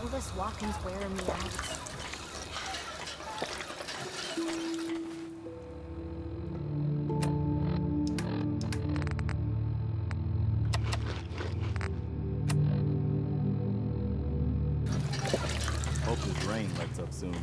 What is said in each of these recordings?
all of us walk-ins wearing the ads. Hope this rain lets up soon.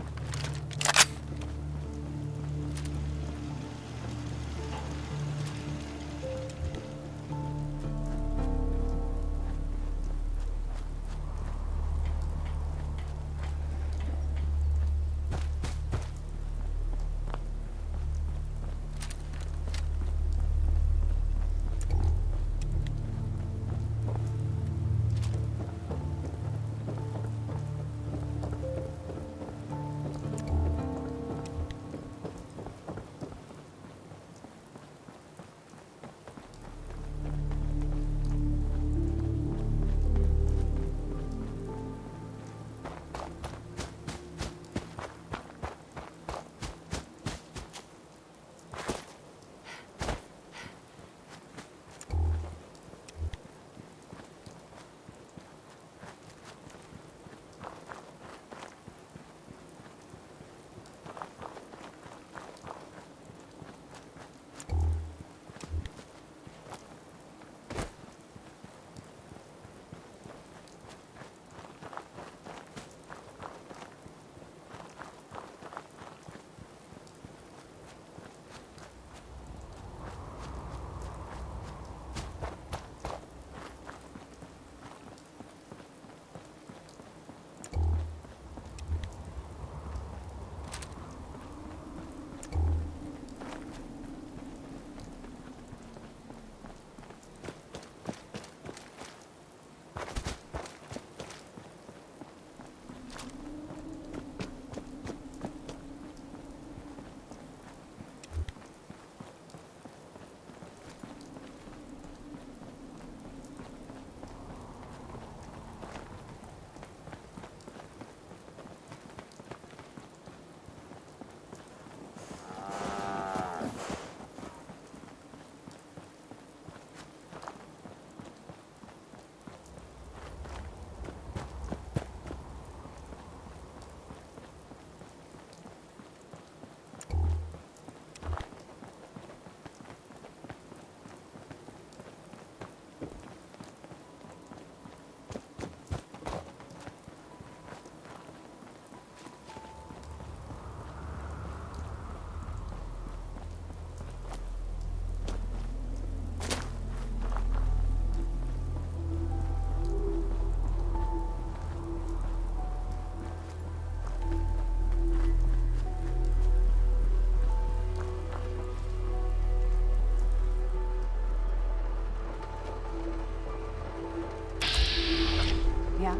Yeah?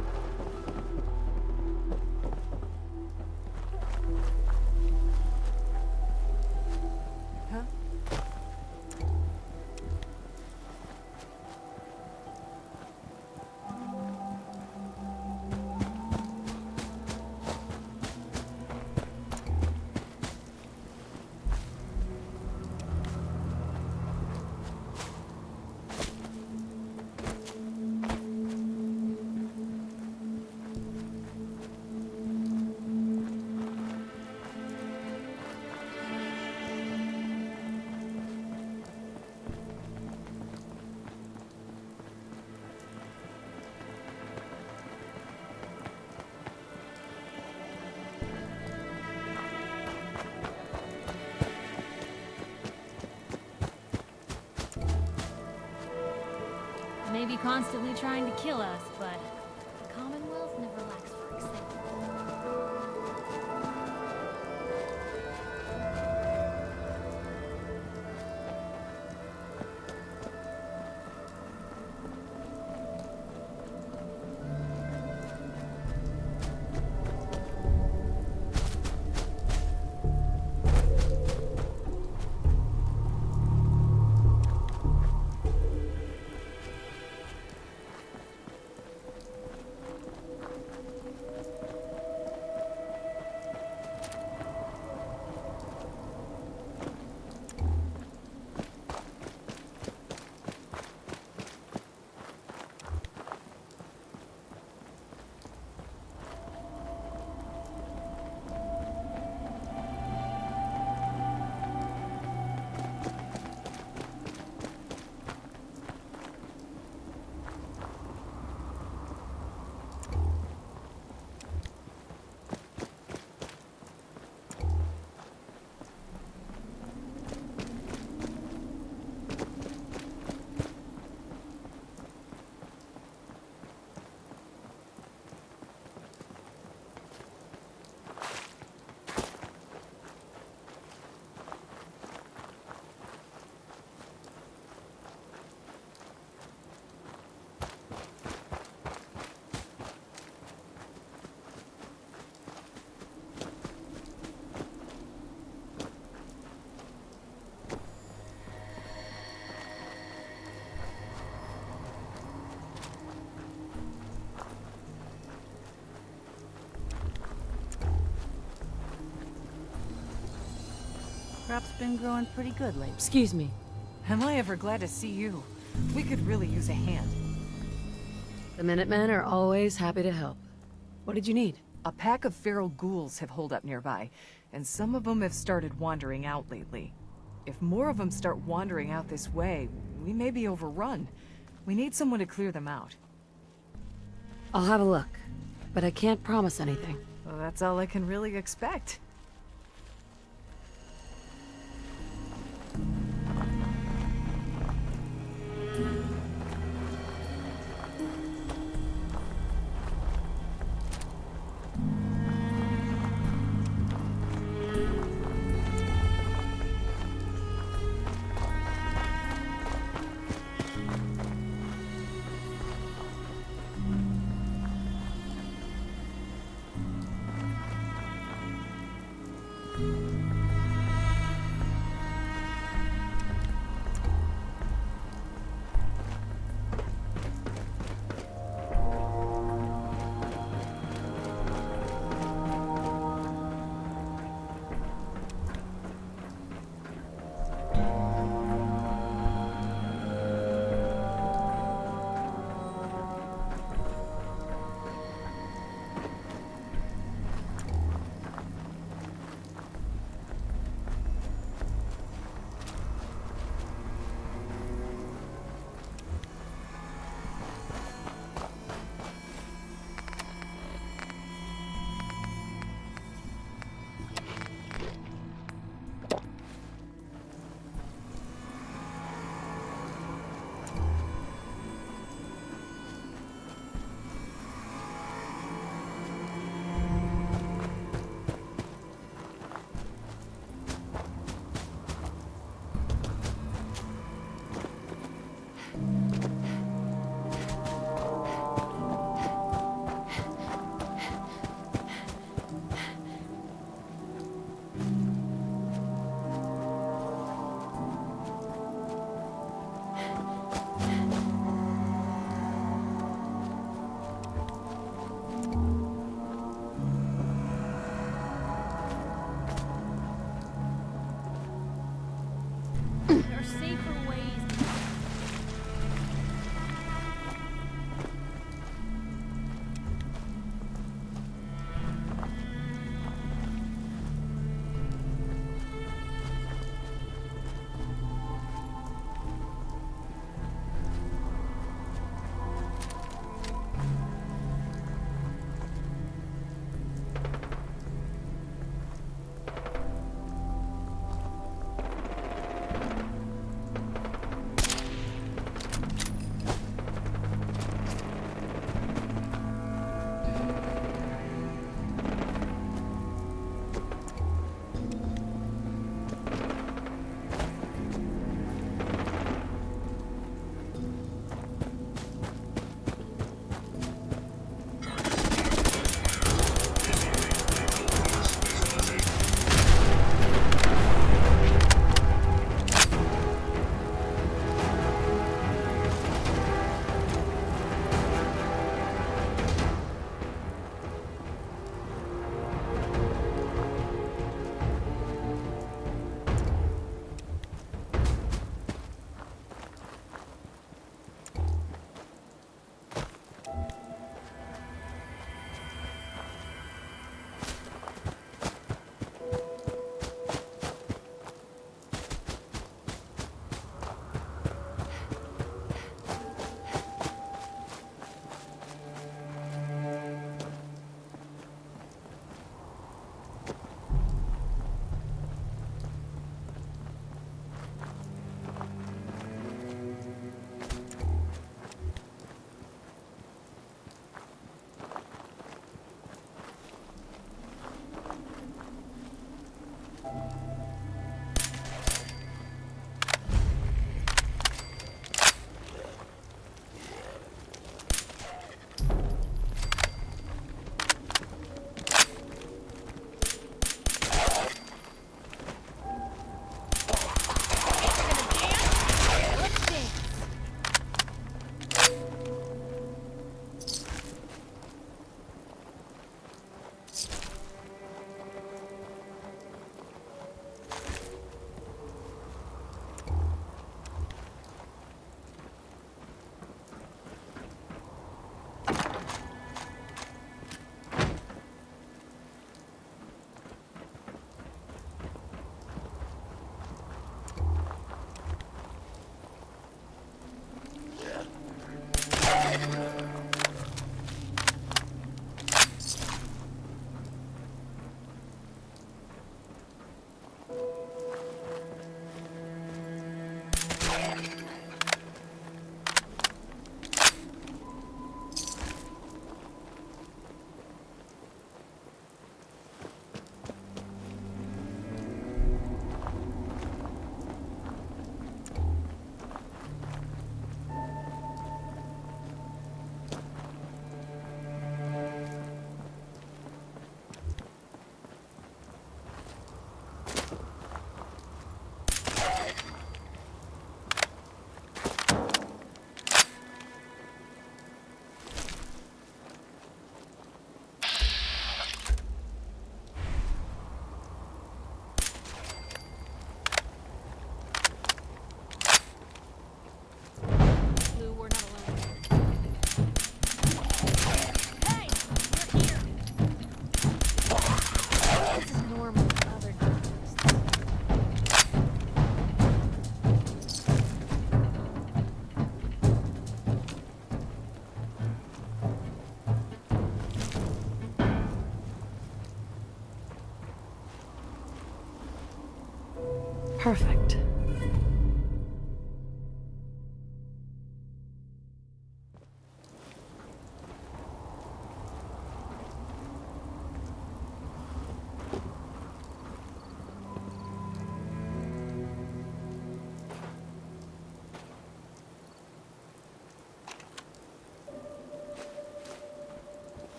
Huh? Maybe constantly trying to kill us, but the Commonwealth never lacks for excitement. Crop's been growing pretty good lately. Excuse me. Am I ever glad to see you? We could really use a hand. The Minutemen are always happy to help. What did you need? A pack of feral ghouls have holed up nearby, and some of them have started wandering out lately. If more of them start wandering out this way, we may be overrun. We need someone to clear them out. I'll have a look, but I can't promise anything. Well, that's all I can really expect. Perfect.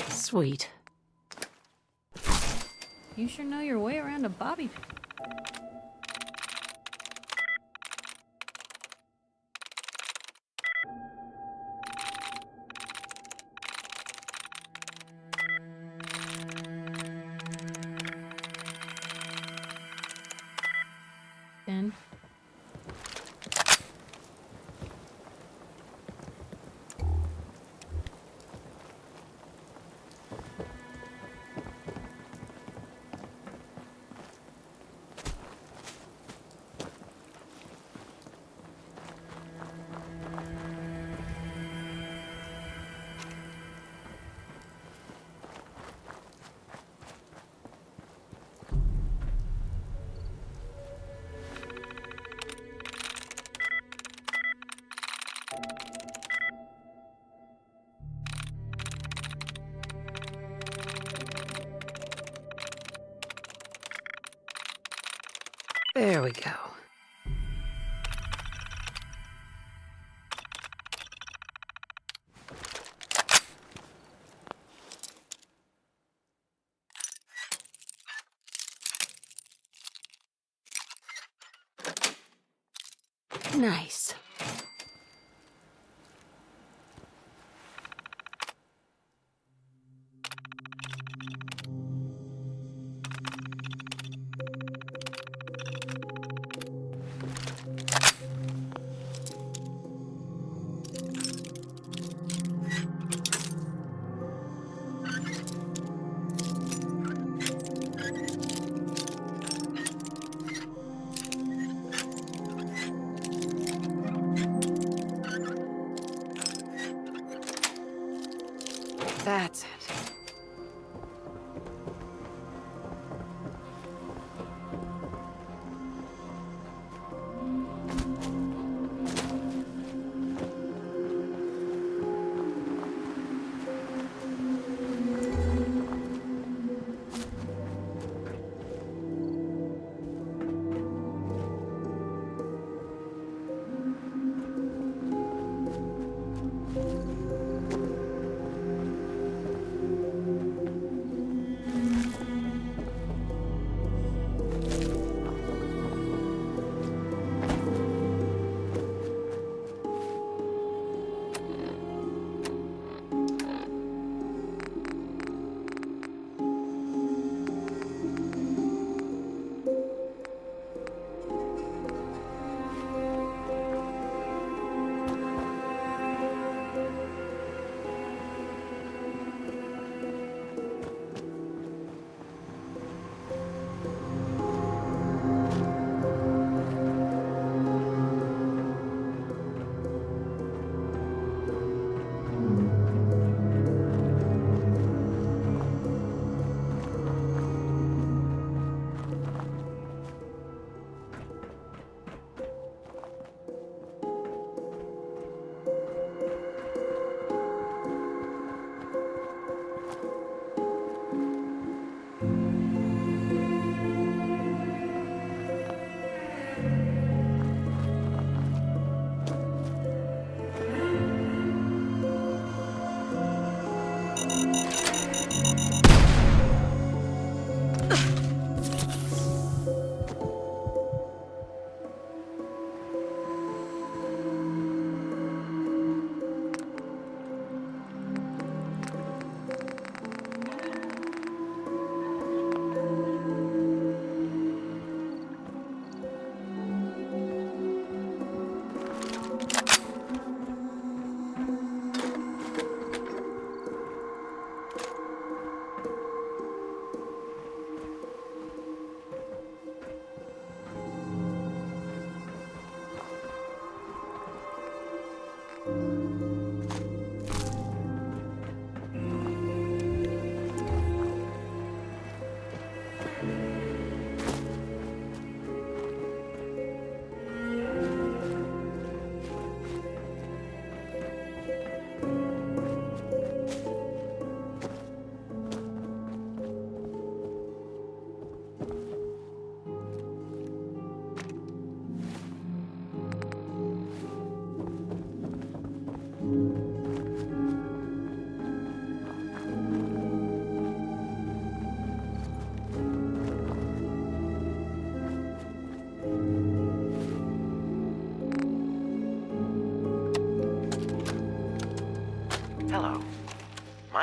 Sweet. You sure know your way around a bobby. Then. There we go. Nice. That's it.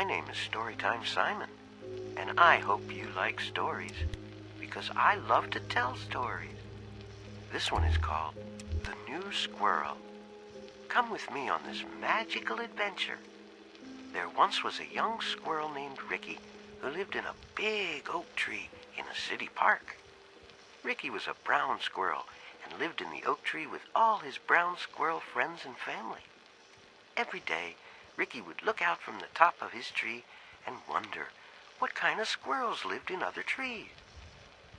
My name is Storytime Simon, and I hope you like stories, because I love to tell stories. This one is called The New Squirrel. Come with me on this magical adventure. There once was a young squirrel named Ricky who lived in a big oak tree in a city park. Ricky was a brown squirrel and lived in the oak tree with all his brown squirrel friends and family. Every day, Ricky would look out from the top of his tree and wonder what kind of squirrels lived in other trees.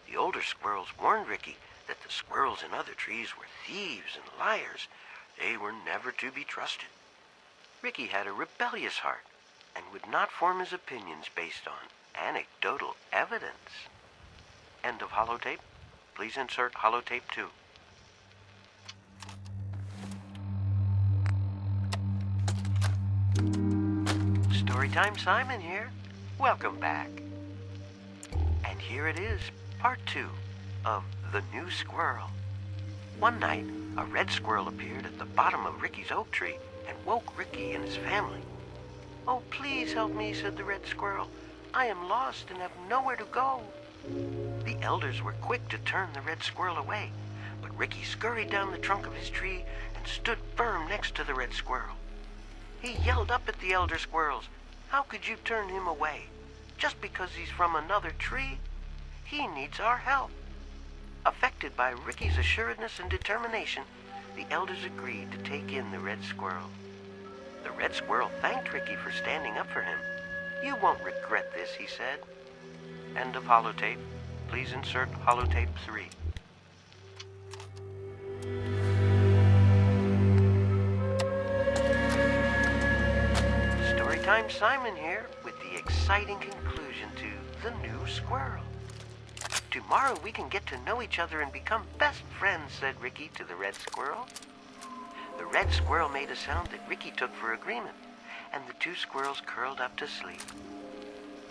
The older squirrels warned Ricky that the squirrels in other trees were thieves and liars. They were never to be trusted. Ricky had a rebellious heart and would not form his opinions based on anecdotal evidence. End of holotape. Please insert holotape 2. Storytime Simon here. Welcome back. And here it is, part 2 of The New Squirrel. One night, a red squirrel appeared at the bottom of Ricky's oak tree and woke Ricky and his family. "Oh, please help me," said the red squirrel. "I am lost and have nowhere to go." The elders were quick to turn the red squirrel away, but Ricky scurried down the trunk of his tree and stood firm next to the red squirrel. He yelled up at the elder squirrels, "How could you turn him away? Just because he's from another tree? He needs our help." Affected by Ricky's assuredness and determination, the elders agreed to take in the red squirrel. The red squirrel thanked Ricky for standing up for him. "You won't regret this," he said. End of holotape. Please insert holotape 3. Storytime Simon here with the exciting conclusion to The New Squirrel. "Tomorrow we can get to know each other and become best friends," said Ricky to the red squirrel. The red squirrel made a sound that Ricky took for agreement, and the two squirrels curled up to sleep.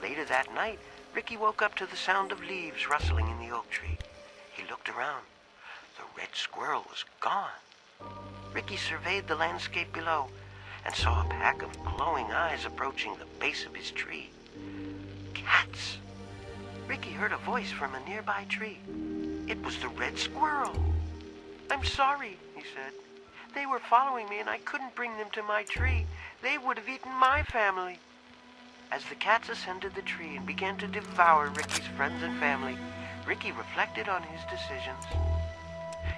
Later that night, Ricky woke up to the sound of leaves rustling in the oak tree. He looked around. The red squirrel was gone. Ricky surveyed the landscape below and saw a pack of glowing eyes approaching the base of his tree. Cats! Ricky heard a voice from a nearby tree. It was the red squirrel. "I'm sorry," he said. "They were following me and I couldn't bring them to my tree. They would have eaten my family." As the cats ascended the tree and began to devour Ricky's friends and family, Ricky reflected on his decisions.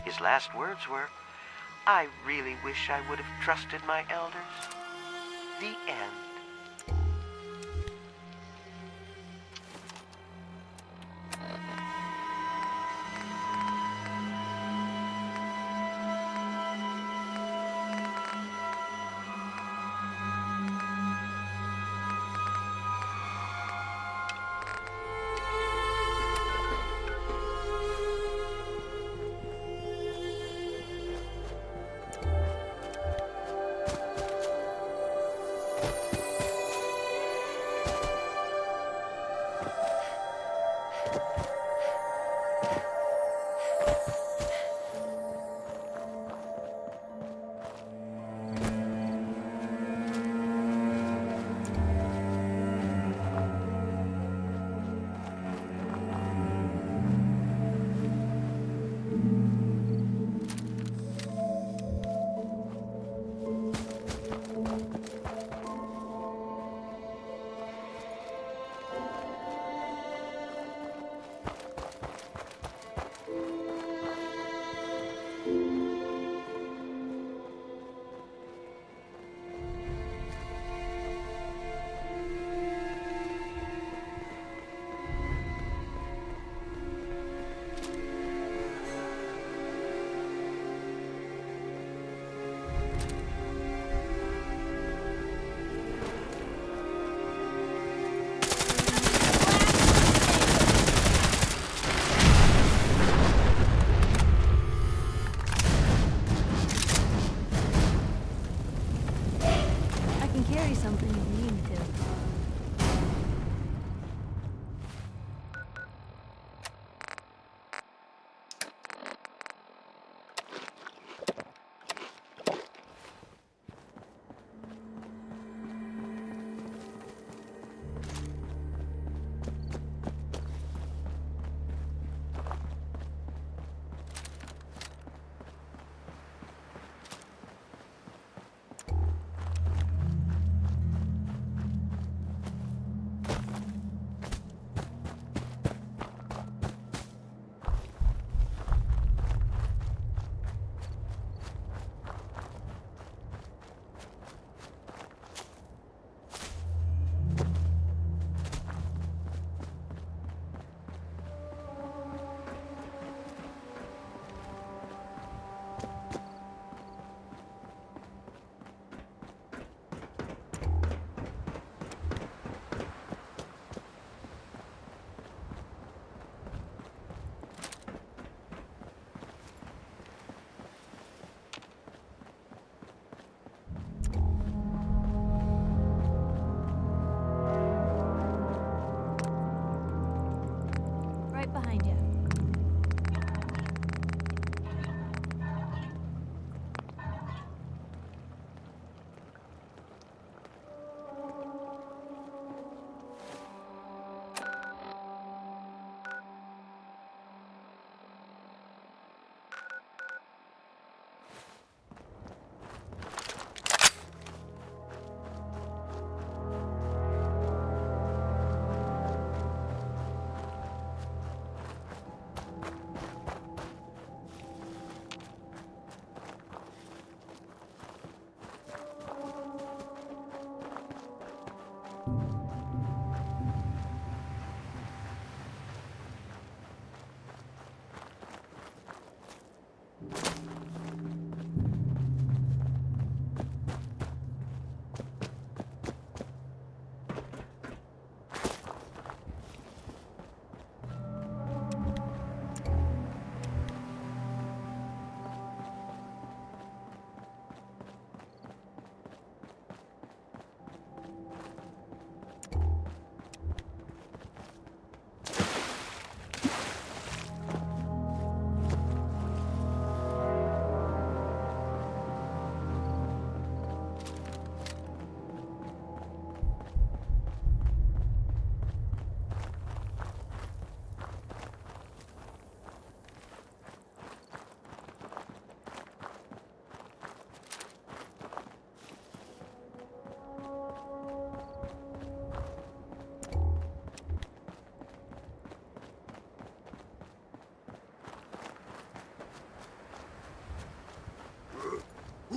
His last words were, "I really wish I would have trusted my elders." The end.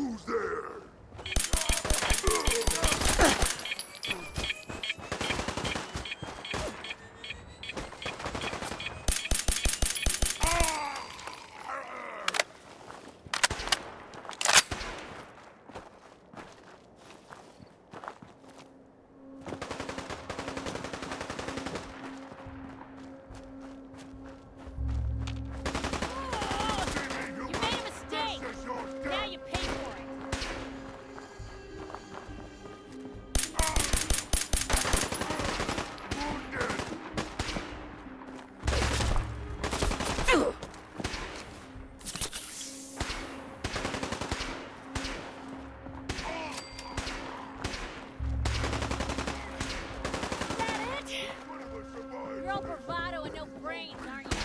You made a mistake! Now you pay for it! Is that it? You're all bravado and no brains, aren't you?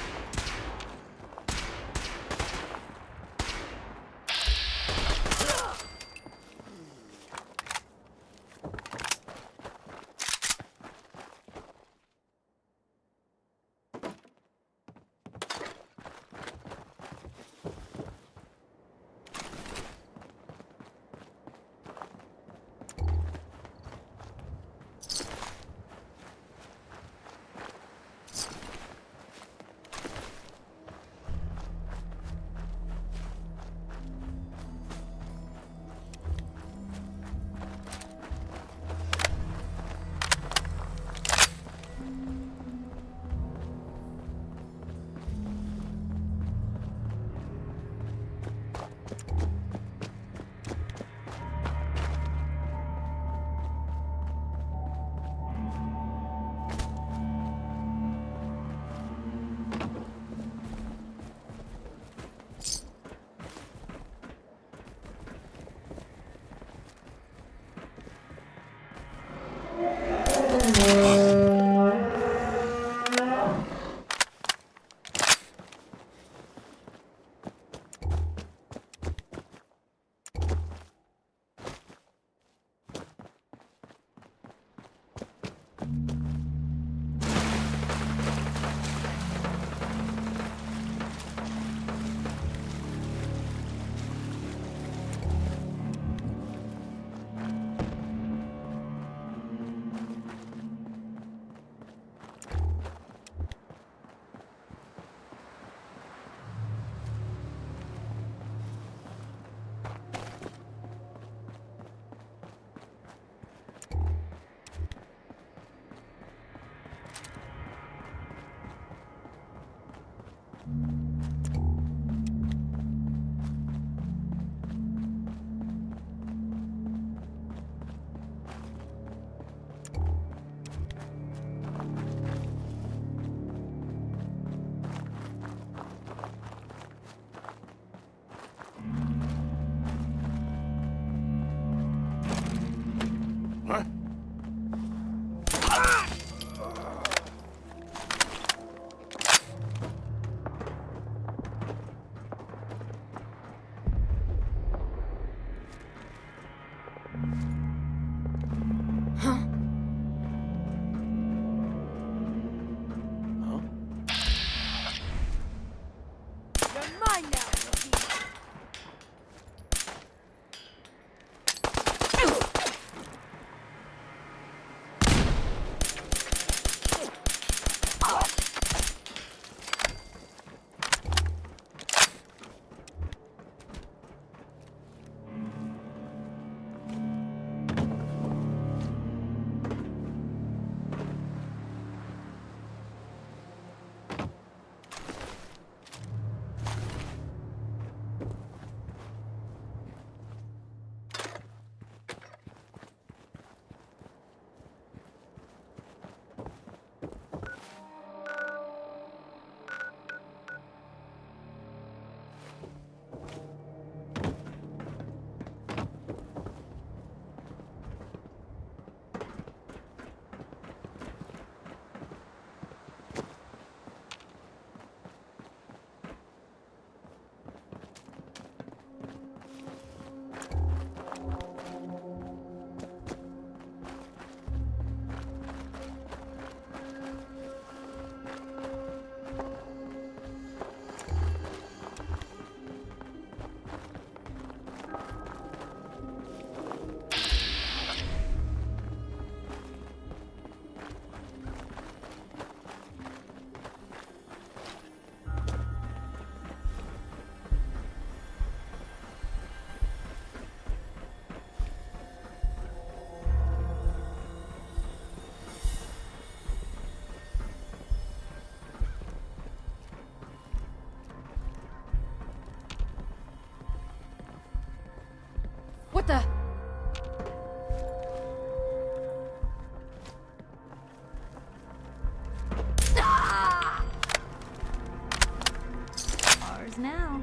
now.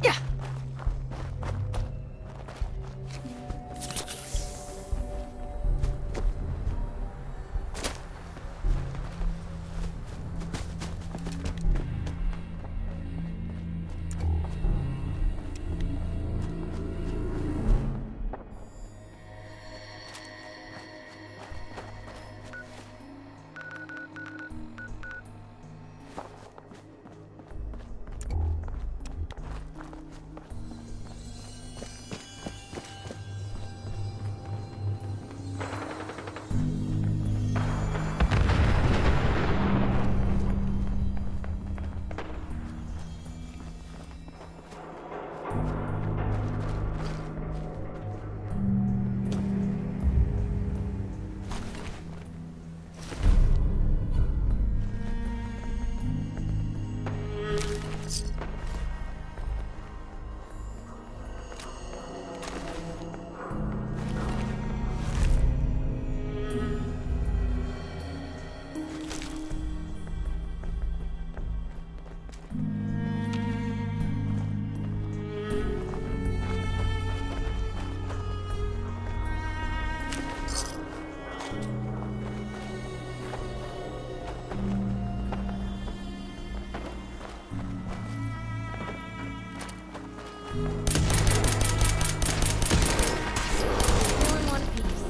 Yeah. All in one piece.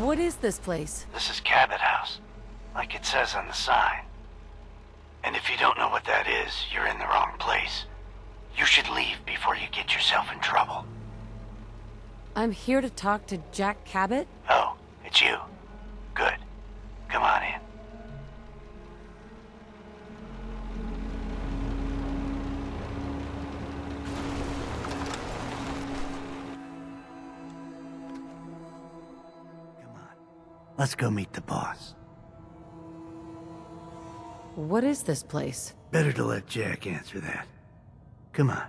What is this place? This is Cabot House, like it says on the sign. And if you don't know what that is, you're in the wrong place. You should leave before you get yourself in trouble. I'm here to talk to Jack Cabot. Oh, it's you. Good. Come on in. Come on. Let's go meet the boss. What is this place? Better to let Jack answer that. Come on.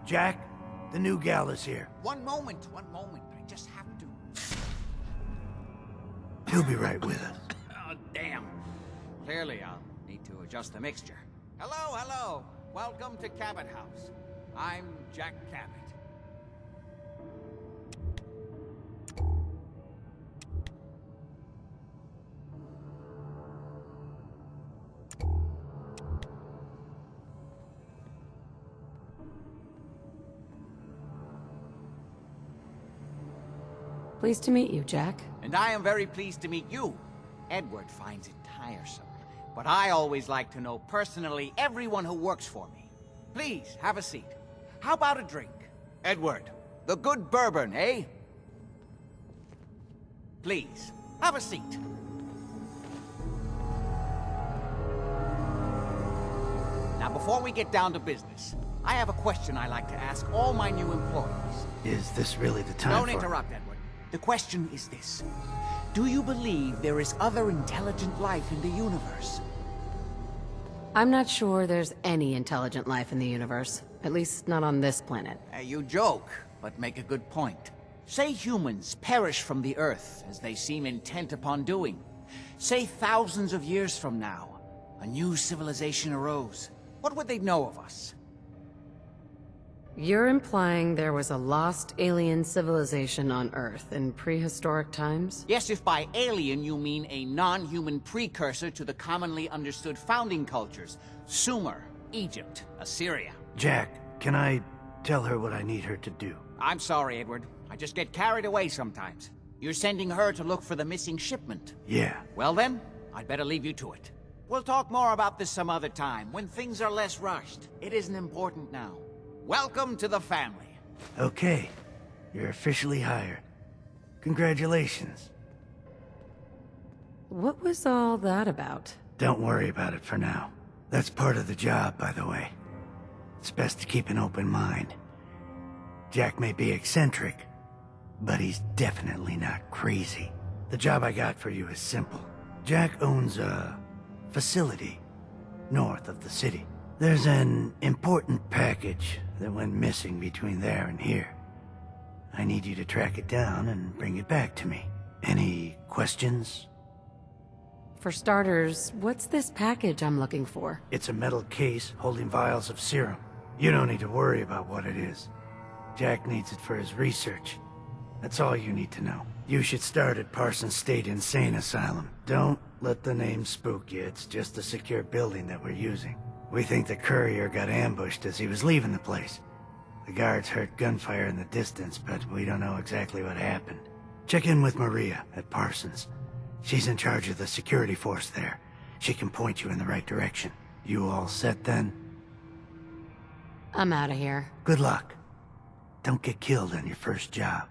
Jack, the new gal is here. One moment. I just have to. He'll be right with us. Oh, damn. Clearly, I'll need to adjust the mixture. Hello. Welcome to Cabot House. I'm Jack Cabot. Pleased to meet you, Jack. And I am very pleased to meet you. Edward finds it tiresome, but I always like to know personally everyone who works for me. Please, have a seat. How about a drink? Edward, the good bourbon, eh? Please, have a seat. Now, before we get down to business, I have a question I like to ask all my new employees. Is this really the time Don't for... interrupt, Edward. The question is this. Do you believe there is other intelligent life in the universe? I'm not sure there's any intelligent life in the universe. At least not on this planet. You joke, but make a good point. Say humans perish from the Earth, as they seem intent upon doing. Say thousands of years from now, a new civilization arose. What would they know of us? You're implying there was a lost alien civilization on Earth in prehistoric times? Yes, if by alien you mean a non-human precursor to the commonly understood founding cultures. Sumer, Egypt, Assyria. Jack, can I tell her what I need her to do? I'm sorry, Edward. I just get carried away sometimes. You're sending her to look for the missing shipment. Yeah. Well then, I'd better leave you to it. We'll talk more about this some other time, when things are less rushed. It isn't important now. Welcome to the family. Okay. You're officially hired. Congratulations. What was all that about? Don't worry about it for now. That's part of the job, by the way. It's best to keep an open mind. Jack may be eccentric, but he's definitely not crazy. The job I got for you is simple. Jack owns a facility north of the city. There's an important package that went missing between there and here. I need you to track it down and bring it back to me. Any questions? For starters, what's this package I'm looking for? It's a metal case holding vials of serum. You don't need to worry about what it is. Jack needs it for his research. That's all you need to know. You should start at Parson State Insane Asylum. Don't let the name spook you. It's just a secure building that we're using. We think the courier got ambushed as he was leaving the place. The guards heard gunfire in the distance, but we don't know exactly what happened. Check in with Maria at Parsons. She's in charge of the security force there. She can point you in the right direction. You all set then? I'm out of here. Good luck. Don't get killed on your first job.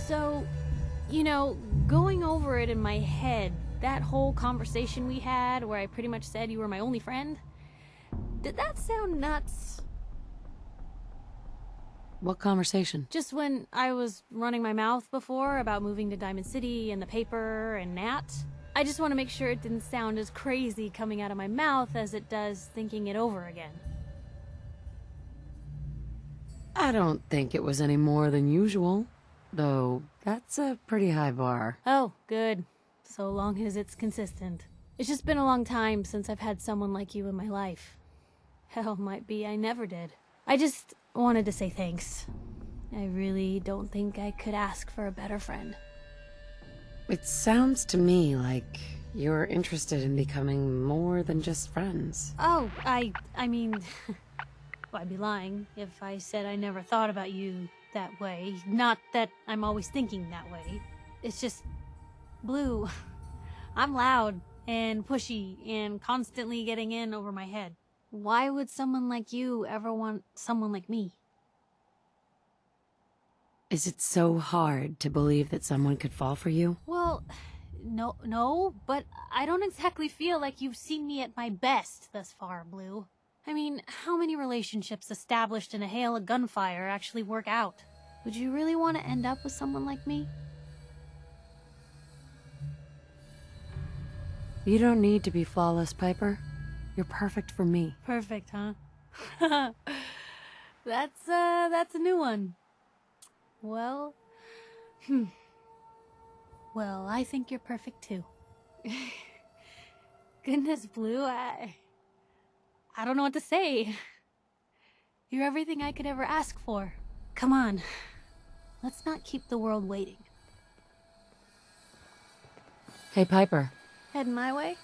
So, you know, going over it in my head. That whole conversation we had where I pretty much said you were my only friend. Did that sound nuts? What conversation? Just when I was running my mouth before about moving to Diamond City and the paper and Nat. I just want to make sure it didn't sound as crazy coming out of my mouth as it does thinking it over again. I don't think it was any more than usual. Though, that's a pretty high bar. Oh, good. So long as it's consistent. It's just been a long time since I've had someone like you in my life. Hell, might be I never did. I just wanted to say thanks. I really don't think I could ask for a better friend. It sounds to me like you're interested in becoming more than just friends. Oh, I mean, well, I'd be lying if I said I never thought about you that way. Not that I'm always thinking that way. It's just, Blue, I'm loud and pushy and constantly getting in over my head. Why would someone like you ever want someone like me? Is it so hard to believe that someone could fall for you? Well, no, but I don't exactly feel like you've seen me at my best thus far, Blue. I mean, how many relationships established in a hail of gunfire actually work out? Would you really want to end up with someone like me? You don't need to be flawless, Piper. You're perfect for me. Perfect, huh? That's a new one. Well, Well, I think you're perfect too. Goodness, Blue, I don't know what to say. You're everything I could ever ask for. Come on, let's not keep the world waiting. Hey, Piper. Heading my way?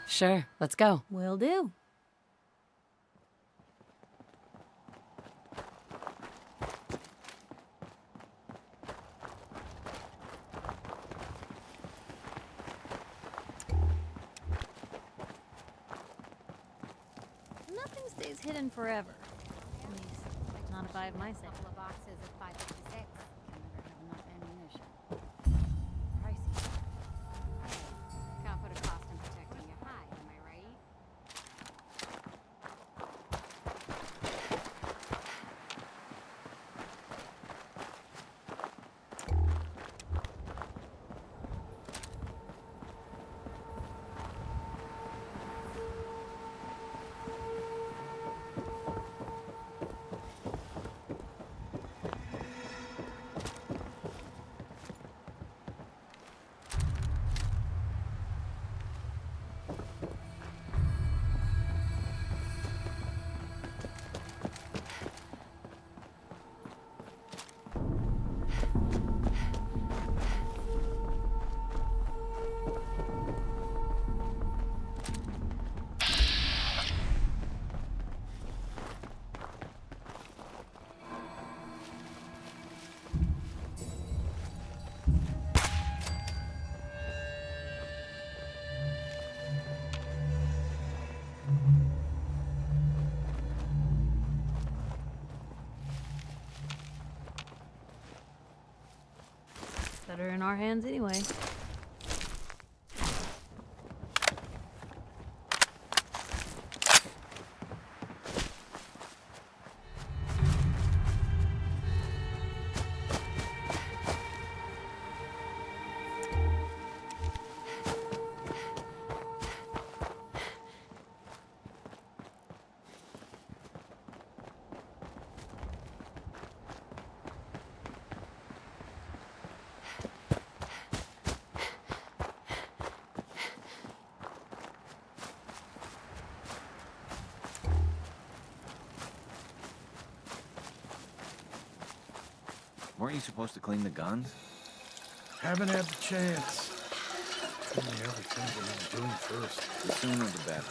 Sure, let's go. Will do. Nothing stays hidden forever. At least, not if I have my say. Couple of boxes of 556. Can never have enough ammunition. Pricey. Can't put a cost in protecting your hide, am I right? Better in our hands anyway. Weren't you supposed to clean the guns? Haven't had the chance. Too many other things I need doing first. The sooner the better.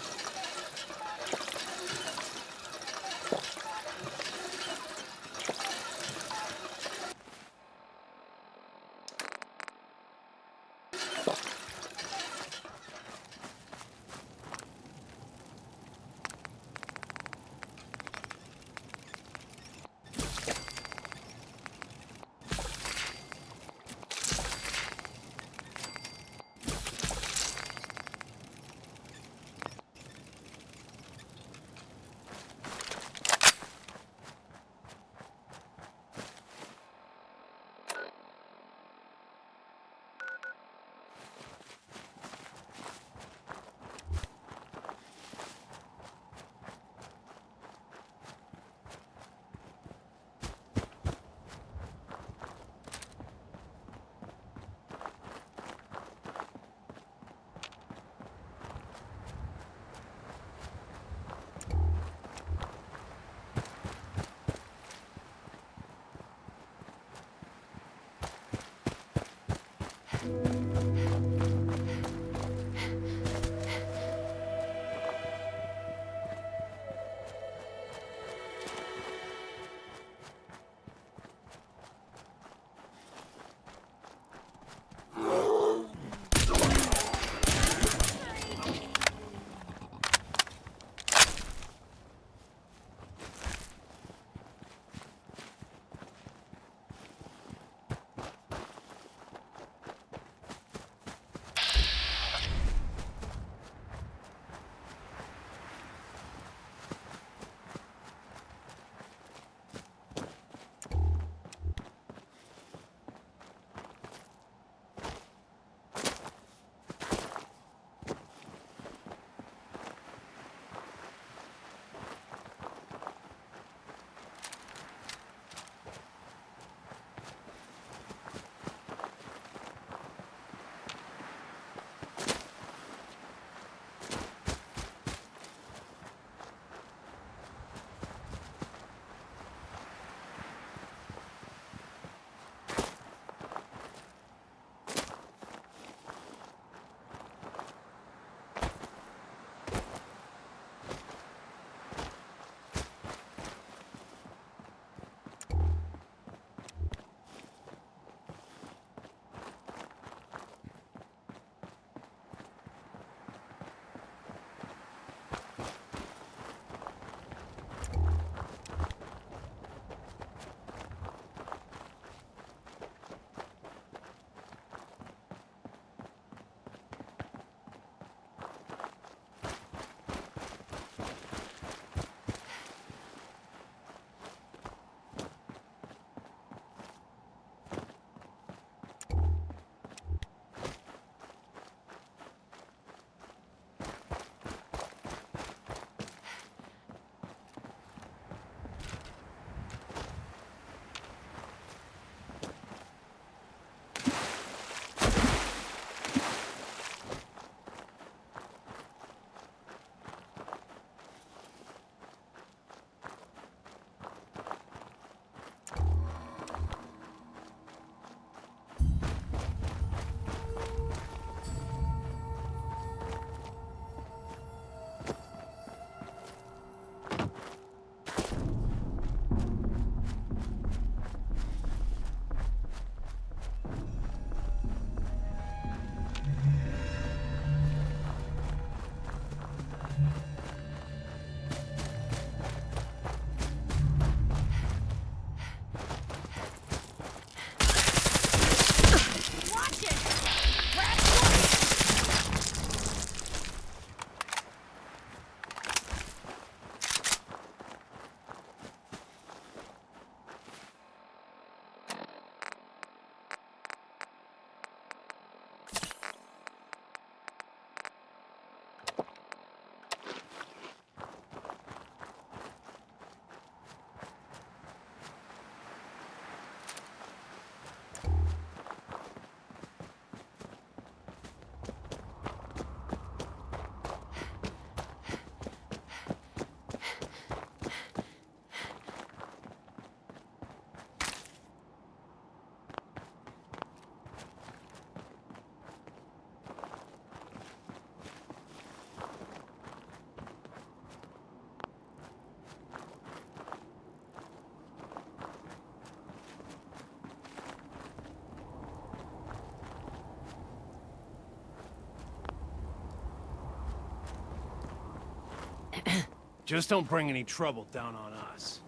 Just don't bring any trouble down on us.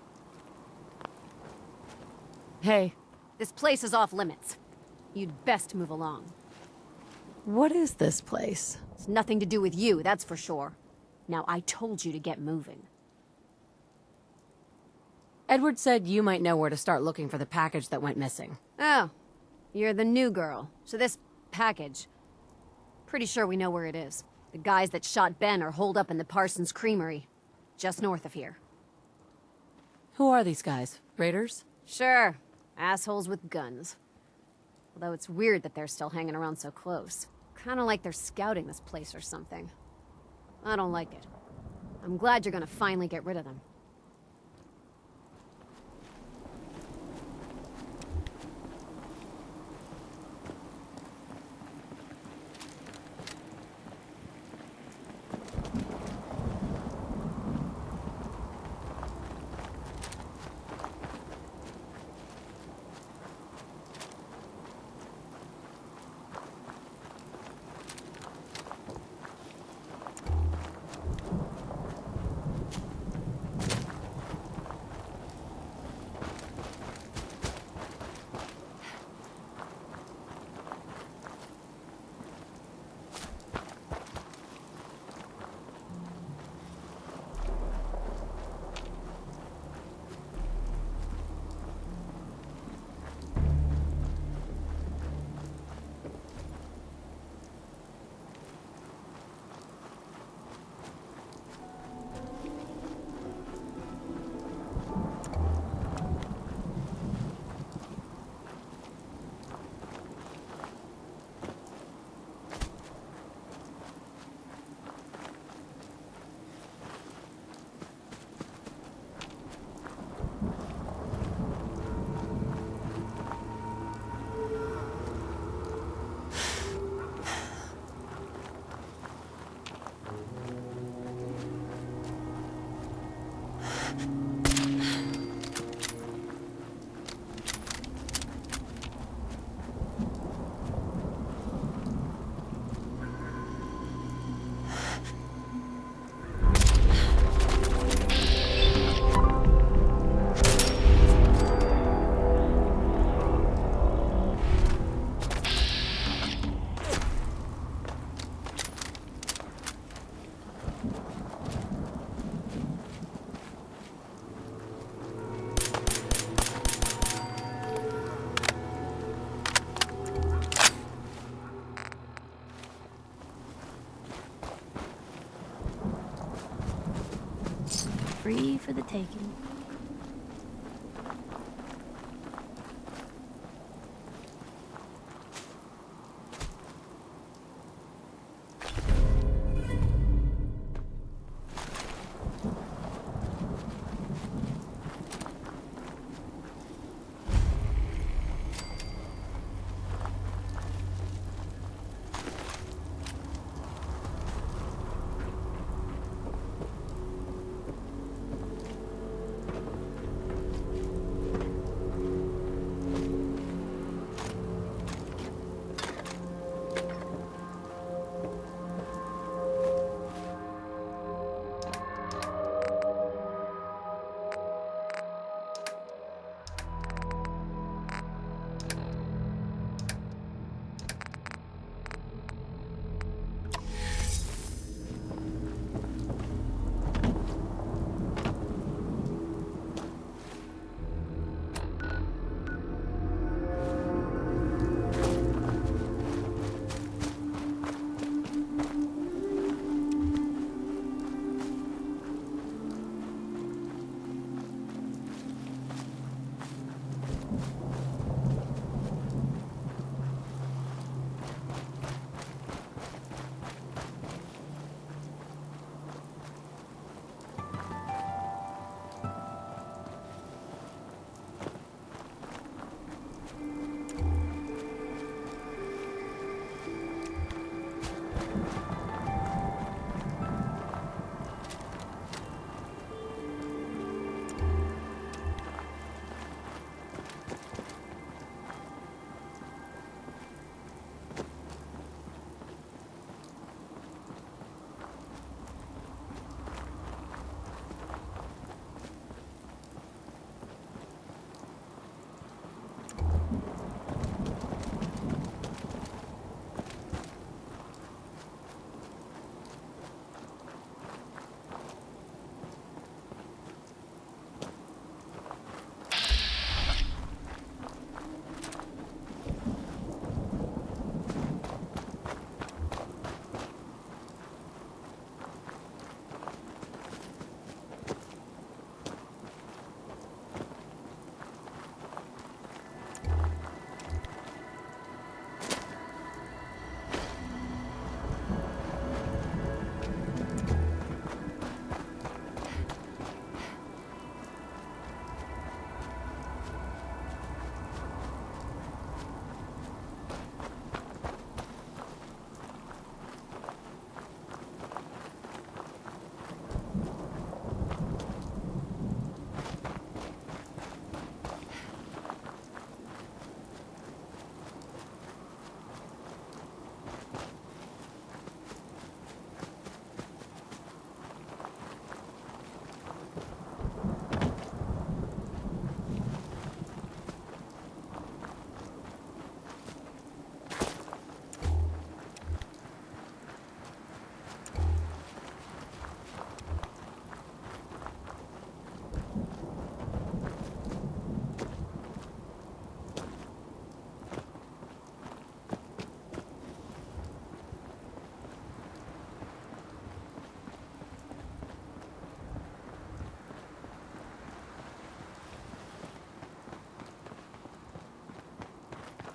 Hey, This place is off limits. You'd best move along. what is this place? It's nothing to do with you, that's for sure. Now, I told you to get moving. Edward said you might know where to start looking for the package that went missing. Oh, you're the new girl. So this package... Pretty sure we know where it is. The guys that shot Ben are holed up in the Parsons Creamery, just north of here. Who are these guys? Raiders? Sure, assholes with guns. Although it's weird that they're still hanging around so close. Kinda like they're scouting this place or something. I don't like it. I'm glad you're gonna finally get rid of them. Free for the taking.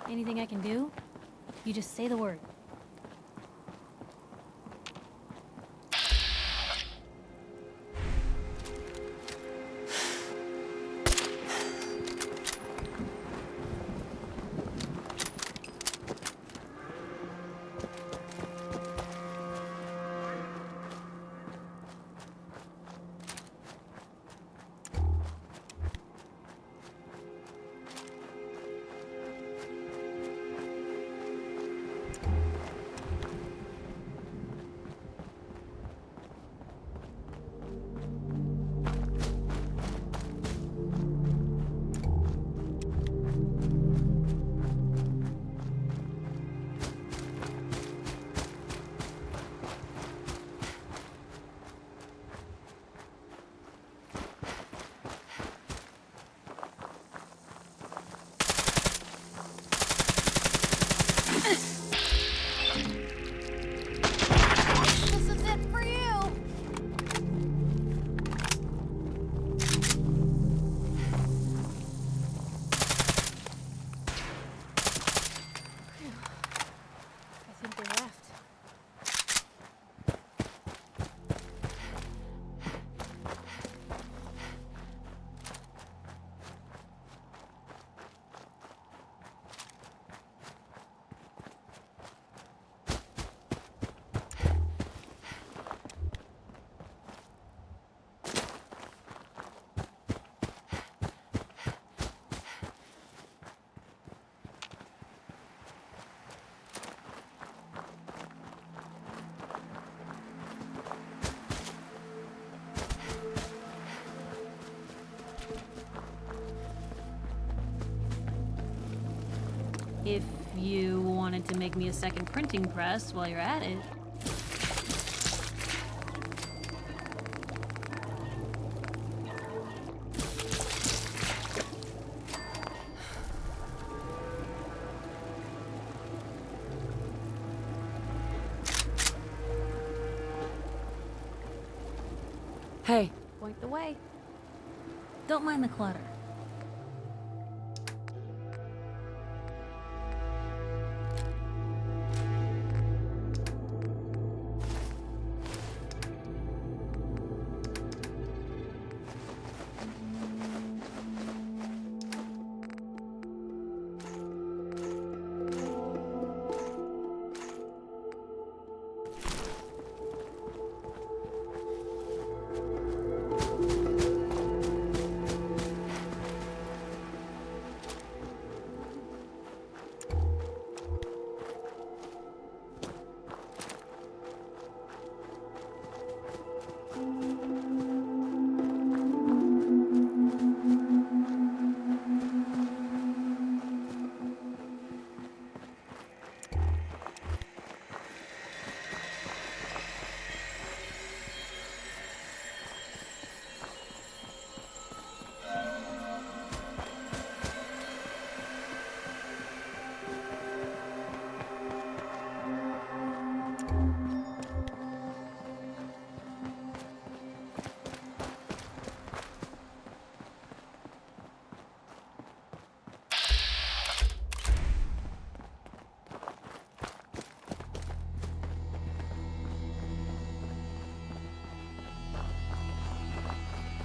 Anything I can do? You just say the word. This is it for you! I think they left. If you wanted to make me a second printing press while you're at it. Hey, Point the way. Don't mind the clutter.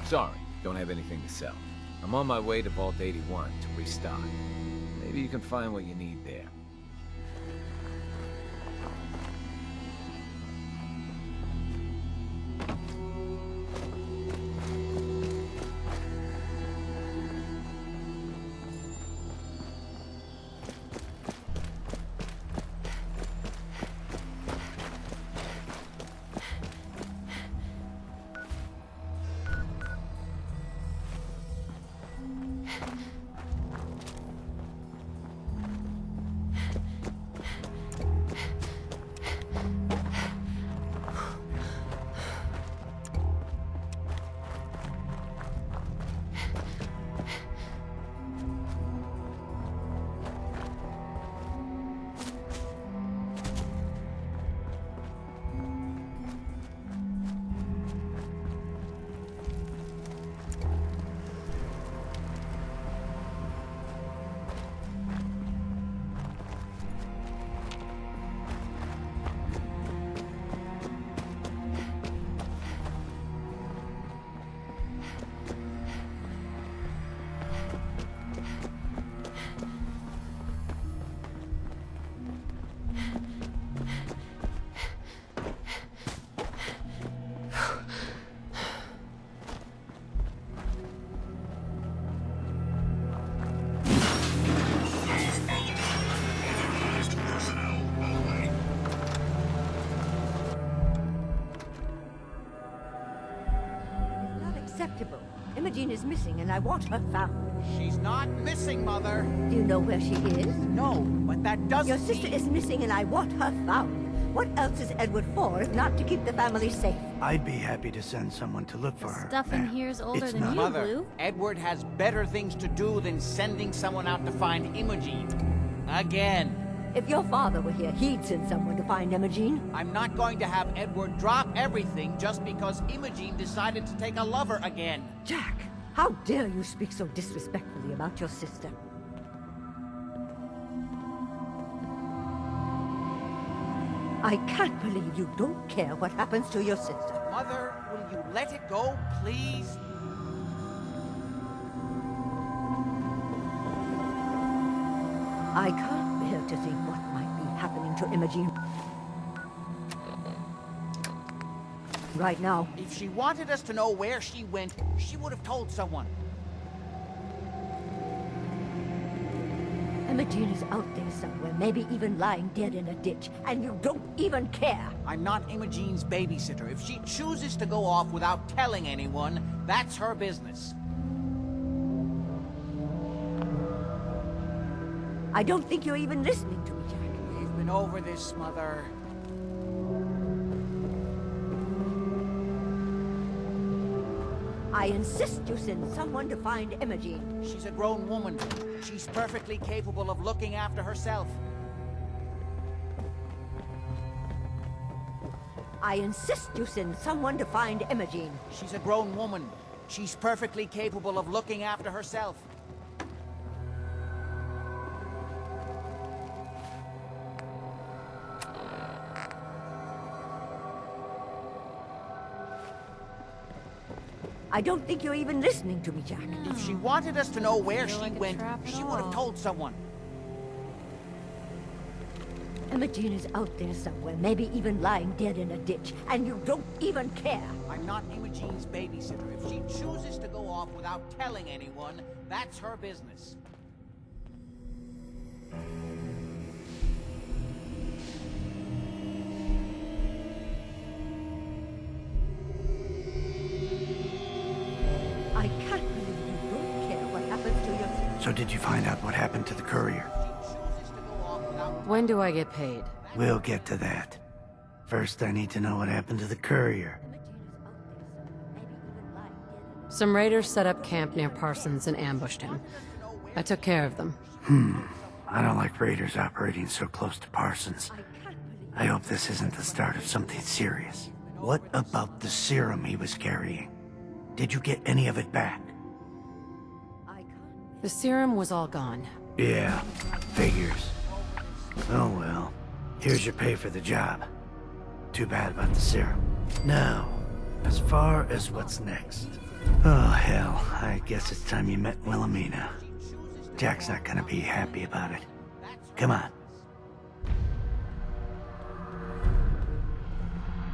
Sorry, don't have anything to sell. I'm on my way to Vault 81 to restock. Maybe you can find what you need there. unacceptable. Imogene is missing and I want her found. She's not missing, Mother. Do you know where she is? No, but that doesn't Your sister mean... is missing and I want her found. What else is Edward for if not to keep the family safe? I'd be happy to send someone to look for her. Stuff in Now, here's older it's than not- you, Mother, Blue. Edward has better things to do than sending someone out to find Emogene. Again. If your father were here, he'd send someone to find Emogene. I'm not going to have Edward drop everything just because Emogene decided to take a lover again. Jack, how dare you speak so disrespectfully about your sister? I can't believe you don't care what happens to your sister. Mother, will you let it go, please? I can't bear to think what might be happening to Emogene. Right now. If she wanted us to know where she went, she would have told someone. Emogene is out there somewhere, maybe even lying dead in a ditch, and you don't even care. I'm not Emogene's babysitter. If she chooses to go off without telling anyone, that's her business. I don't think you're even listening to me, Jack. We've been over this, Mother. I insist you send someone to find Emogene. She's a grown woman. She's perfectly capable of looking after herself. I insist you send someone to find Emogene. She's a grown woman. She's perfectly capable of looking after herself. I don't think you're even listening to me, Jack. If she wanted us to know where Feel she like a went, trap at she would have all. told someone. Emogene is out there somewhere, maybe even lying dead in a ditch, and you don't even care. I'm not Emogene's babysitter. If she chooses to go off without telling anyone, that's her business. I can't believe you don't care what happens to your sister. So did you find out what happened to the courier? She chooses to go off without... When do I get paid? We'll get to that. First, I need to know what happened to the courier. Some raiders set up camp near Parsons and ambushed him. I took care of them. I don't like raiders operating so close to Parsons. I hope this isn't the start of something serious. What about the serum he was carrying? Did you get any of it back? The serum was all gone. Yeah, figures. Oh well. Here's your pay for the job. Too bad about the serum. Now, as far as what's next. Oh hell, I guess it's time you met Wilhelmina. Jack's not gonna be happy about it. Come on.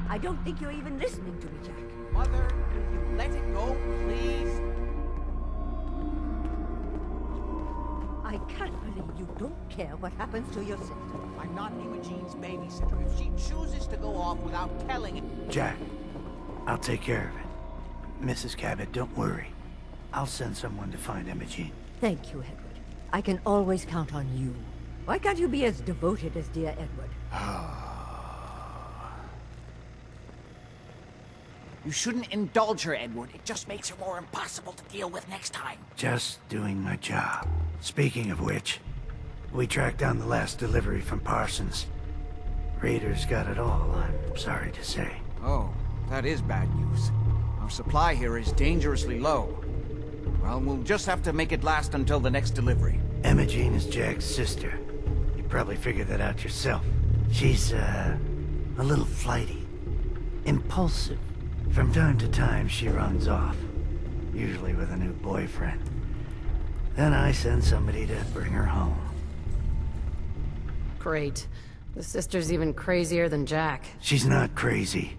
I don't think you're even listening to me, Jack. Mother, will you let it go, please? I can't believe you don't care what happens to your sister. I'm not Emogene's babysitter. If she chooses to go off without telling it... Jack, I'll take care of it. Mrs. Cabot, don't worry. I'll send someone to find Emogene. Thank you, Edward. I can always count on you. Why can't you be as devoted as dear Edward? You shouldn't indulge her, Edward. It just makes her more impossible to deal with next time. Just doing my job. Speaking of which, we tracked down the last delivery from Parsons. Raiders got it all, I'm sorry to say. Oh, that is bad news. Our supply here is dangerously low. Well, we'll just have to make it last until the next delivery. Emogene is Jack's sister. You probably figured that out yourself. She's, a little flighty. Impulsive. From time to time, she runs off. Usually with a new boyfriend. Then I send somebody to bring her home. Great. The sister's even crazier than Jack. She's not crazy.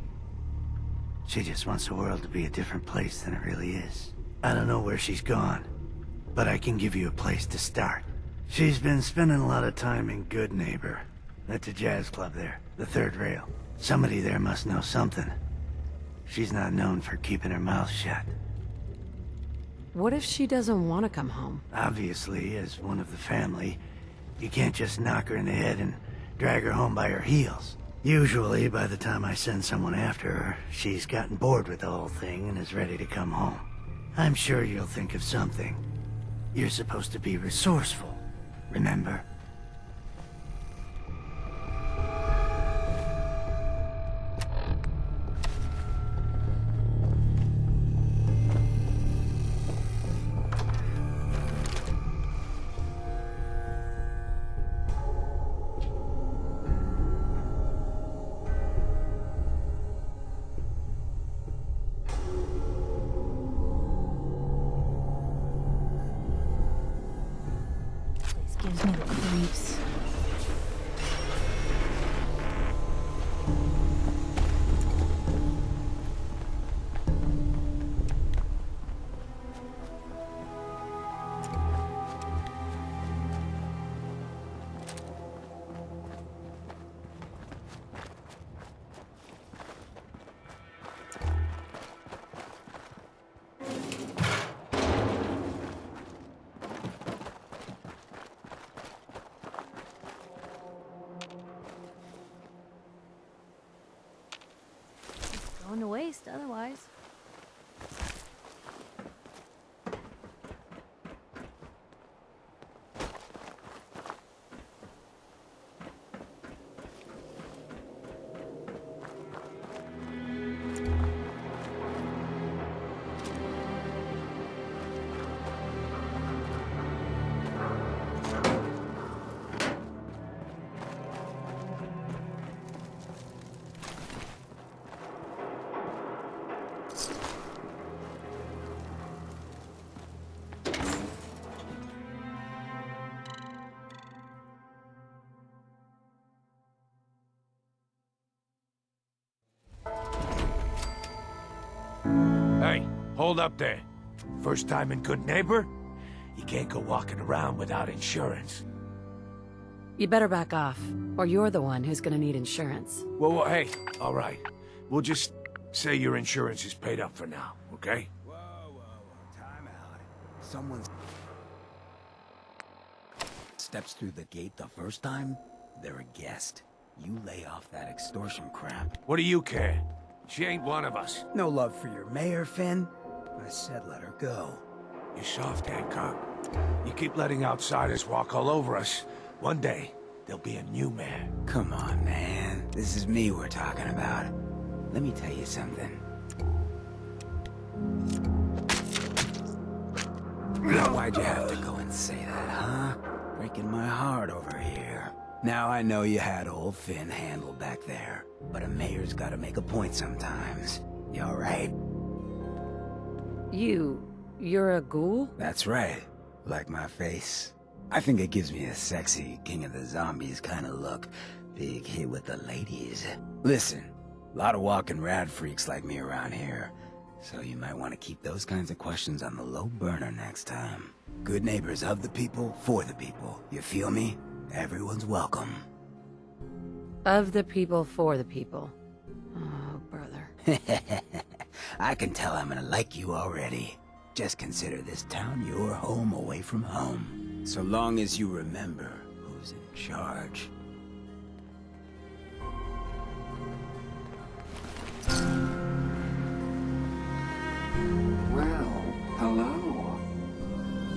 She just wants the world to be a different place than it really is. I don't know where she's gone, but I can give you a place to start. She's been spending a lot of time in Goodneighbor. That's a jazz club there, the third rail. Somebody there must know something. She's not known for keeping her mouth shut. What if she doesn't want to come home? Obviously, as one of the family, you can't just knock her in the head and drag her home by her heels. Usually, by the time I send someone after her, she's gotten bored with the whole thing and is ready to come home. I'm sure you'll think of something. You're supposed to be resourceful, remember? Gives me the creeps. Going to waste otherwise. Hey, hold up there. First time in Goodneighbor? You can't go walking around without insurance. You better back off, or you're the one who's gonna need insurance. Well, hey, all right. We'll just say your insurance is paid up for now, okay? Whoa, time out. Someone steps through the gate the first time, they're a guest. You lay off that extortion crap. What do you care? She ain't one of us. No love for your mayor, Finn? I said let her go. You soft, Hancock. You keep letting outsiders walk all over us. One day, there'll be a new mayor. Come on, man. This is me we're talking about. Let me tell you something. Now, why'd you have to go and say that, huh? Breaking my heart over here. Now I know you had old Finn handled back there, but a mayor's gotta make a point sometimes. You alright? You're a ghoul? That's right. Like my face. I think it gives me a sexy King of the Zombies kind of look. Big hit with the ladies. Listen, a lot of walking rad freaks like me around here, so you might want to keep those kinds of questions on the low burner next time. Good neighbors of the people, for the people. You feel me? Everyone's welcome. Of the people, for the people. Oh, brother. I can tell I'm gonna like you already. Just consider this town your home away from home. So long as you remember who's in charge. Well, hello.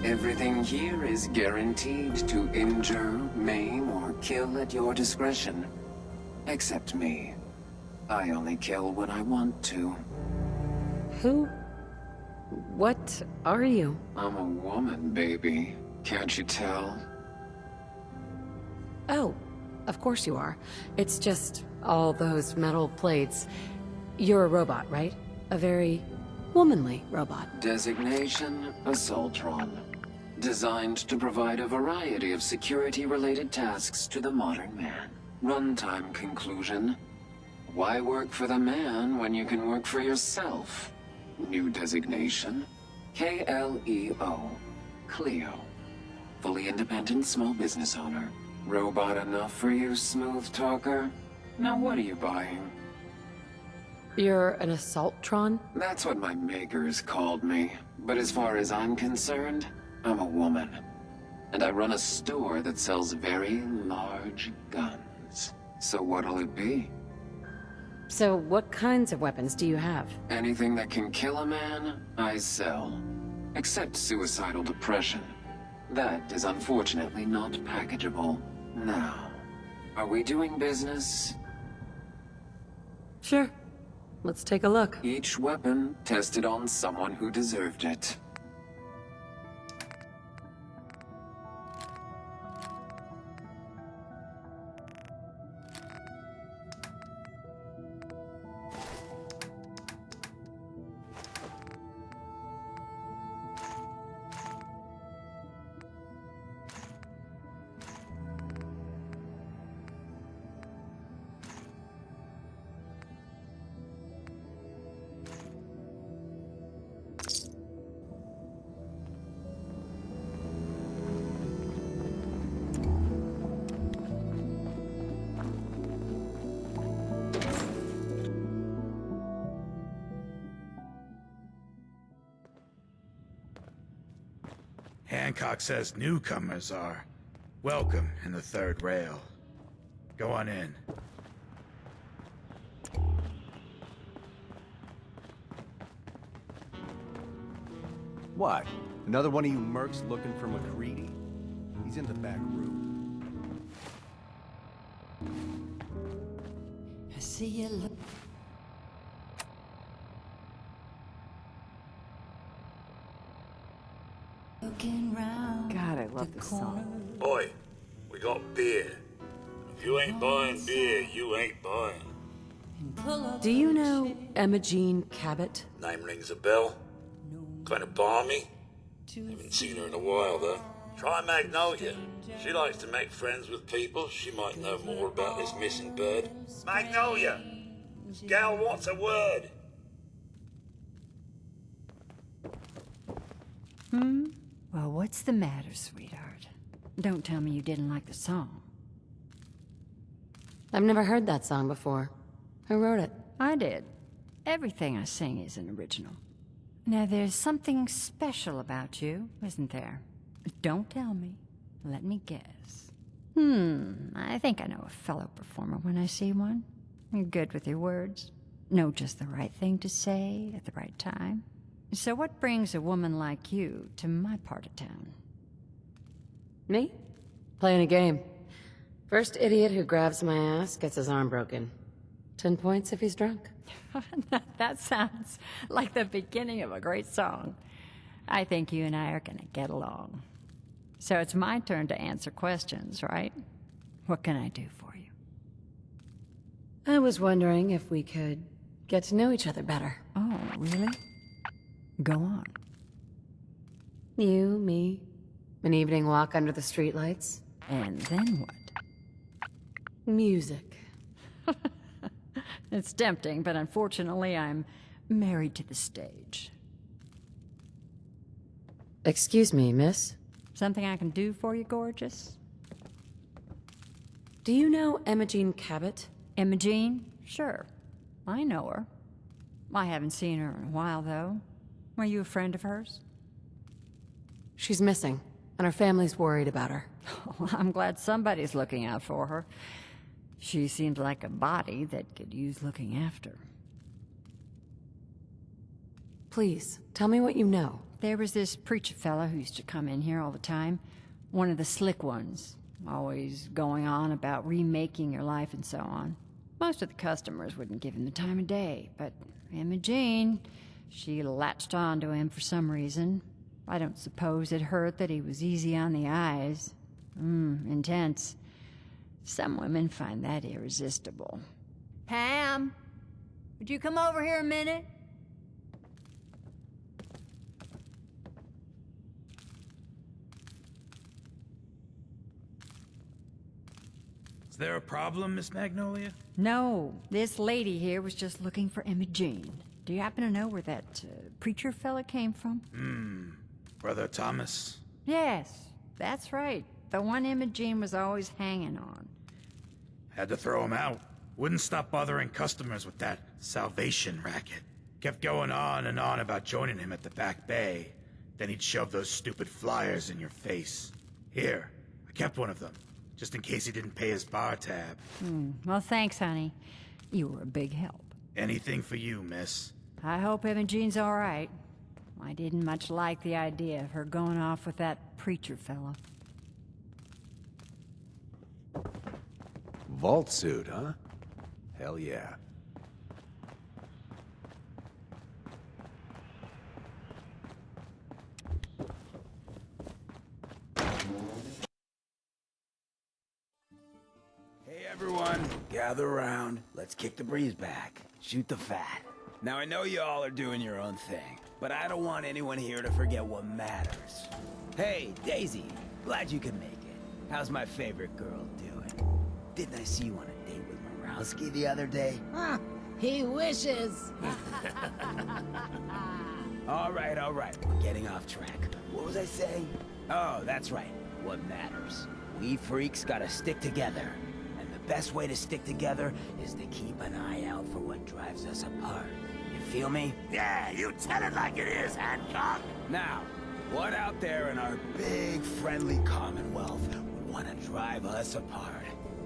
Everything here is guaranteed to injure, maim, or kill at your discretion. Except me. I only kill when I want to. What are you? I'm a woman, baby. Can't you tell? Oh, of course you are. It's just all those metal plates. You're a robot, right? A very womanly robot. Designation, Assaultron. Designed to provide a variety of security-related tasks to the modern man. Runtime conclusion. Why work for the man when you can work for yourself? New designation. KLEO. Cleo. Fully independent small business owner. Robot enough for you, smooth talker? Now what are you buying? You're an assaultron? That's what my makers called me. But as far as I'm concerned, I'm a woman. And I run a store that sells very large guns. So what'll it be? So what kinds of weapons do you have? Anything that can kill a man, I sell. Except suicidal depression. That is unfortunately not packageable. Now, are we doing business? Sure. Let's take a look. Each weapon tested on someone who deserved it. Hancock says newcomers are welcome in the third rail. Go on in. What? Another one of you mercs looking for McCready? He's in the back room. I see you look. God, I love this song. Boy, we got beer. If you ain't buying beer, you ain't buying. Do you know Emogene Cabot? Name rings a bell. Kind of balmy. Haven't seen her in a while, though. Try Magnolia. She likes to make friends with people. She might know more about this missing bird. Magnolia! Gal wants a word. Well, what's the matter, sweetheart? Don't tell me you didn't like the song. I've never heard that song before. Who wrote it? I did. Everything I sing is an original. Now, there's something special about you, isn't there? Don't tell me. Let me guess. I think I know a fellow performer when I see one. You're good with your words. Know just the right thing to say at the right time. So what brings a woman like you to my part of town? Me? Playing a game. First idiot who grabs my ass gets his arm broken. 10 points if he's drunk. That sounds like the beginning of a great song. I think you and I are gonna get along. So it's my turn to answer questions, right? What can I do for you? I was wondering if we could get to know each other better. Oh, really? Go on. You, me, an evening walk under the streetlights. And then what? Music. It's tempting, but unfortunately I'm married to the stage. Excuse me, miss? Something I can do for you, gorgeous? Do you know Emogene Cabot? Emogene? Sure. I know her. I haven't seen her in a while, though. Were you a friend of hers? She's missing, and her family's worried about her. Well, I'm glad somebody's looking out for her. She seems like a body that could use looking after. Please, tell me what you know. There was this preacher fella who used to come in here all the time. One of the slick ones. Always going on about remaking your life and so on. Most of the customers wouldn't give him the time of day, but Emogene, she latched on to him for some reason. I don't suppose it hurt that he was easy on the eyes. Intense. Some women find that irresistible. Pam, would you come over here a minute? Is there a problem, Miss Magnolia? No, this lady here was just looking for Emogene. Do you happen to know where that preacher fella came from? Brother Thomas? Yes, that's right. The one Emogene was always hanging on. Had to throw him out. Wouldn't stop bothering customers with that salvation racket. Kept going on and on about joining him at the back bay. Then he'd shove those stupid flyers in your face. Here, I kept one of them, just in case he didn't pay his bar tab. Well, thanks, honey. You were a big help. Anything for you, miss. I hope Emogene's all right. I didn't much like the idea of her going off with that preacher fella. Vault suit, huh? Hell yeah. Hey everyone, gather around. Let's kick the breeze back. Shoot the fat. Now I know you all are doing your own thing, but I don't want anyone here to forget what matters. Hey, Daisy, glad you could make it. How's my favorite girl doing? Didn't I see you on a date with Morowski the other day? Huh, he wishes. All right, we're getting off track. What was I saying? Oh, that's right, what matters. We freaks gotta stick together. And the best way to stick together is to keep an eye out for what drives us apart. You feel me? Yeah, you tell it like it is, Hancock. Now, what out there in our big, friendly Commonwealth would want to drive us apart?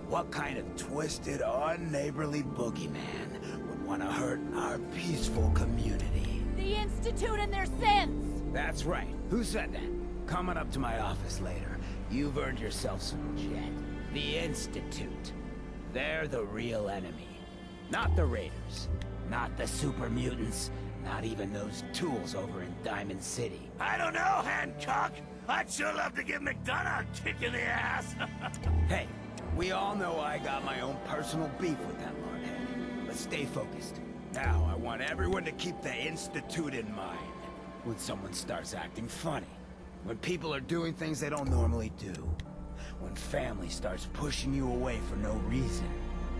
What kind of twisted, unneighborly boogeyman would want to hurt our peaceful community? The Institute and their sins! That's right. Who said that? Coming up to my office later. You've earned yourself some jet. The Institute. They're the real enemy. Not the Raiders. Not the super mutants. Not even those tools over in Diamond City. I don't know, Hancock. I'd sure love to give McDonough a kick in the ass. Hey, we all know I got my own personal beef with that lordhead. But stay focused. Now, I want everyone to keep the Institute in mind. When someone starts acting funny. When people are doing things they don't normally do. When family starts pushing you away for no reason.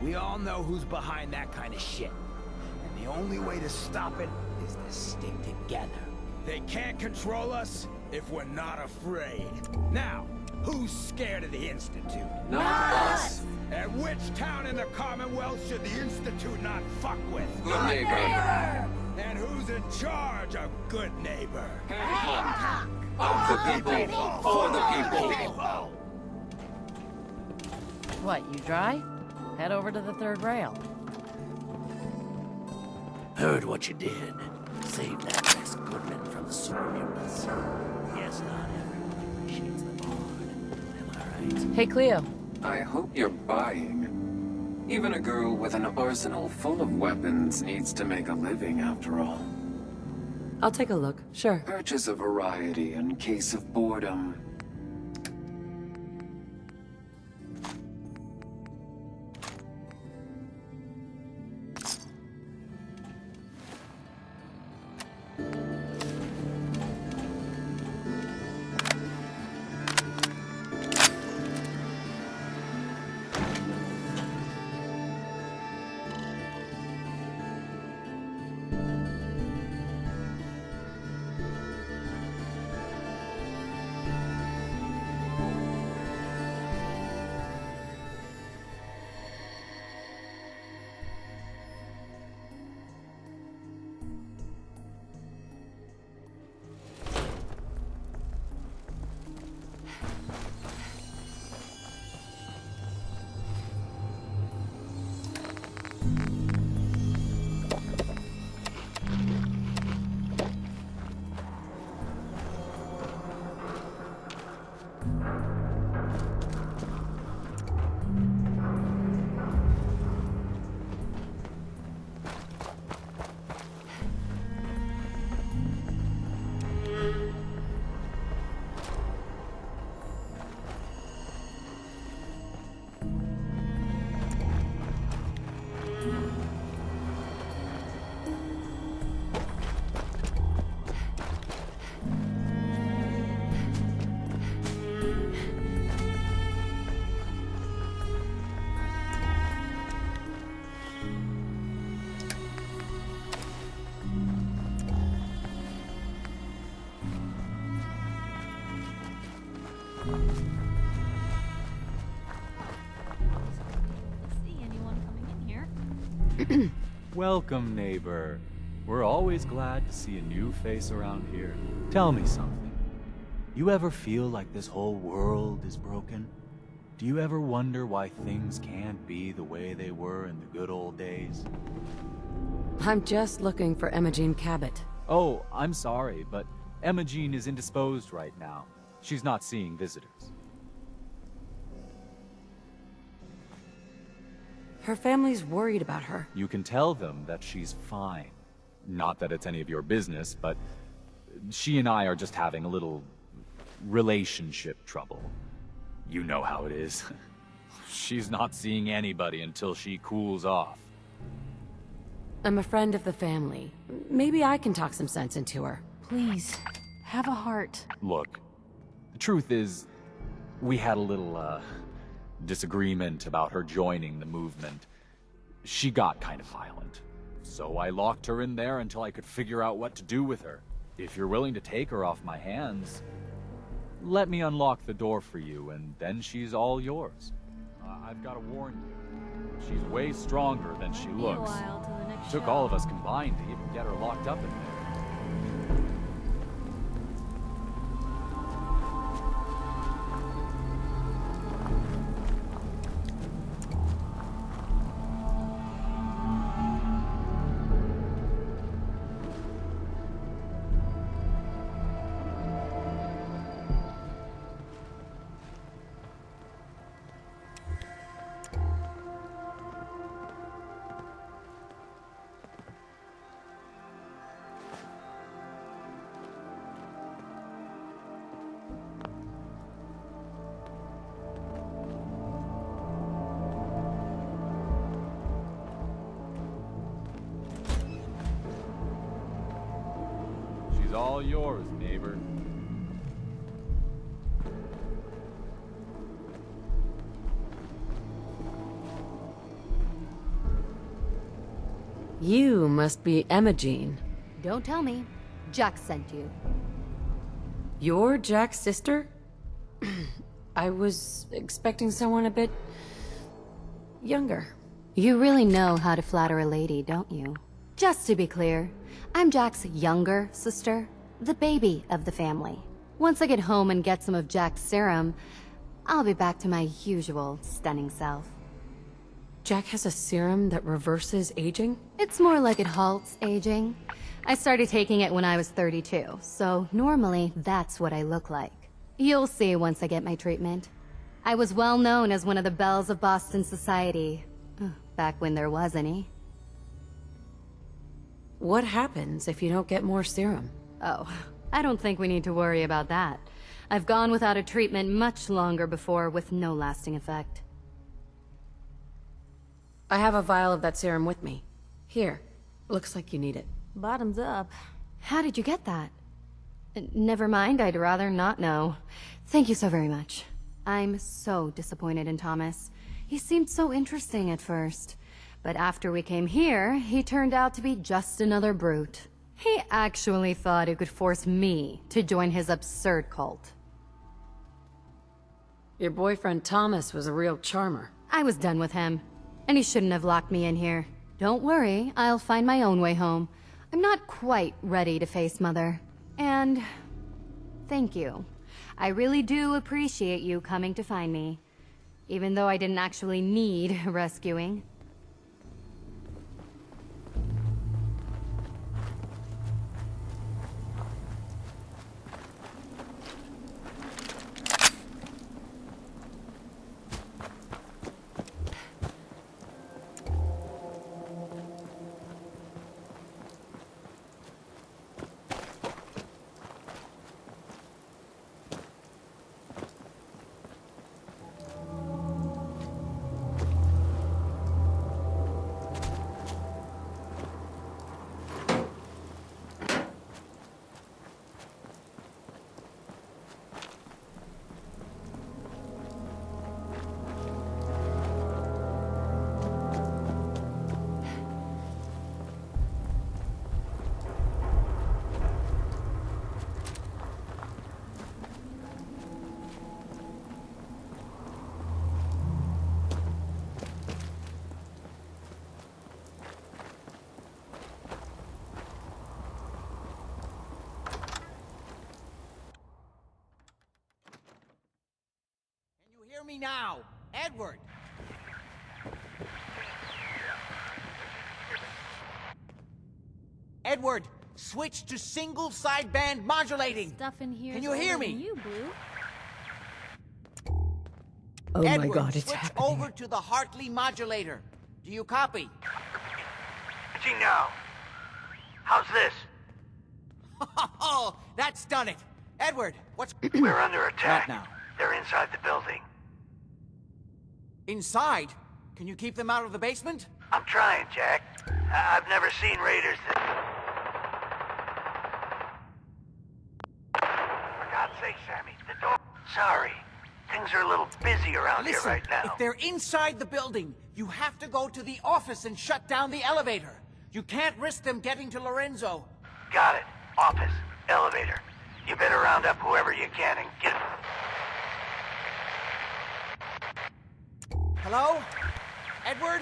We all know who's behind that kind of shit. And the only way to stop it is to stick together. They can't control us if we're not afraid. Now, who's scared of the Institute? Not us. And which town in the Commonwealth should the Institute not fuck with? Goodneighbor. And who's in charge of Goodneighbor? Hancock. Of the people, for the people. What, you dry? Head over to the third rail. Heard what you did. Saved that Rex Goodman from the super mutants. Yes, not everyone appreciates the Mod. Am I right? Hey, Cleo. I hope you're buying. Even a girl with an arsenal full of weapons needs to make a living after all. I'll take a look, sure. Purchase a variety in case of boredom. Welcome, neighbor. We're always glad to see a new face around here. Tell me something. You ever feel like this whole world is broken? Do you ever wonder why things can't be the way they were in the good old days? I'm just looking for Emogene Cabot. Oh, I'm sorry, but Emogene is indisposed right now. She's not seeing visitors. Her family's worried about her. You can tell them that she's fine. Not that it's any of your business, but she and I are just having a little relationship trouble. You know how it is. She's not seeing anybody until she cools off. I'm a friend of the family. Maybe I can talk some sense into her. Please, have a heart. Look, the truth is, we had a little, disagreement about her joining the movement. She got kind of violent. So I locked her in there until I could figure out what to do with her. If you're willing to take her off my hands, let me unlock the door for you, and then she's all yours. I've got to warn you, she's way stronger than she looks. Took all of us combined to even get her locked up in there. All yours, neighbor. You must be Emogene. Don't tell me. Jack sent you. You're Jack's sister? I was expecting someone a bit younger. You really know how to flatter a lady, don't you? Just to be clear, I'm Jack's younger sister, the baby of the family. Once I get home and get some of Jack's serum, I'll be back to my usual stunning self. Jack has a serum that reverses aging? It's more like it halts aging. I started taking it when I was 32, so normally that's what I look like. You'll see once I get my treatment. I was well known as one of the belles of Boston society, back when there was any. What happens if you don't get more serum? Oh, I don't think we need to worry about that. I've gone without a treatment much longer before with no lasting effect. I have a vial of that serum with me. Here. Looks like you need it. Bottoms up. How did you get that? Never mind, I'd rather not know. Thank you so very much. I'm so disappointed in Thomas. He seemed so interesting at first. But after we came here, he turned out to be just another brute. He actually thought he could force me to join his absurd cult. Your boyfriend Thomas was a real charmer. I was done with him, and he shouldn't have locked me in here. Don't worry, I'll find my own way home. I'm not quite ready to face Mother. And thank you. I really do appreciate you coming to find me, even though I didn't actually need rescuing. Hear me now! Edward! Edward, switch to single sideband modulating! Stuff in here. Can you hear me? You, Blue. Oh Edward, my God, it's switch happening. over to the Hartley modulator. Do you copy? Gee, now. How's this? Oh, that's done it. Edward, what's... We're under attack. Not now. They're inside the building. Inside? Can you keep them out of the basement? I'm trying, Jack. I've never seen raiders that... For God's sake, Sammy, the door... Sorry. Things are a little busy around Listen, here right now. if they're inside the building, you have to go to the office and shut down the elevator. You can't risk them getting to Lorenzo. Got it. Office. Elevator. You better round up whoever you can and get... Hello? Edward?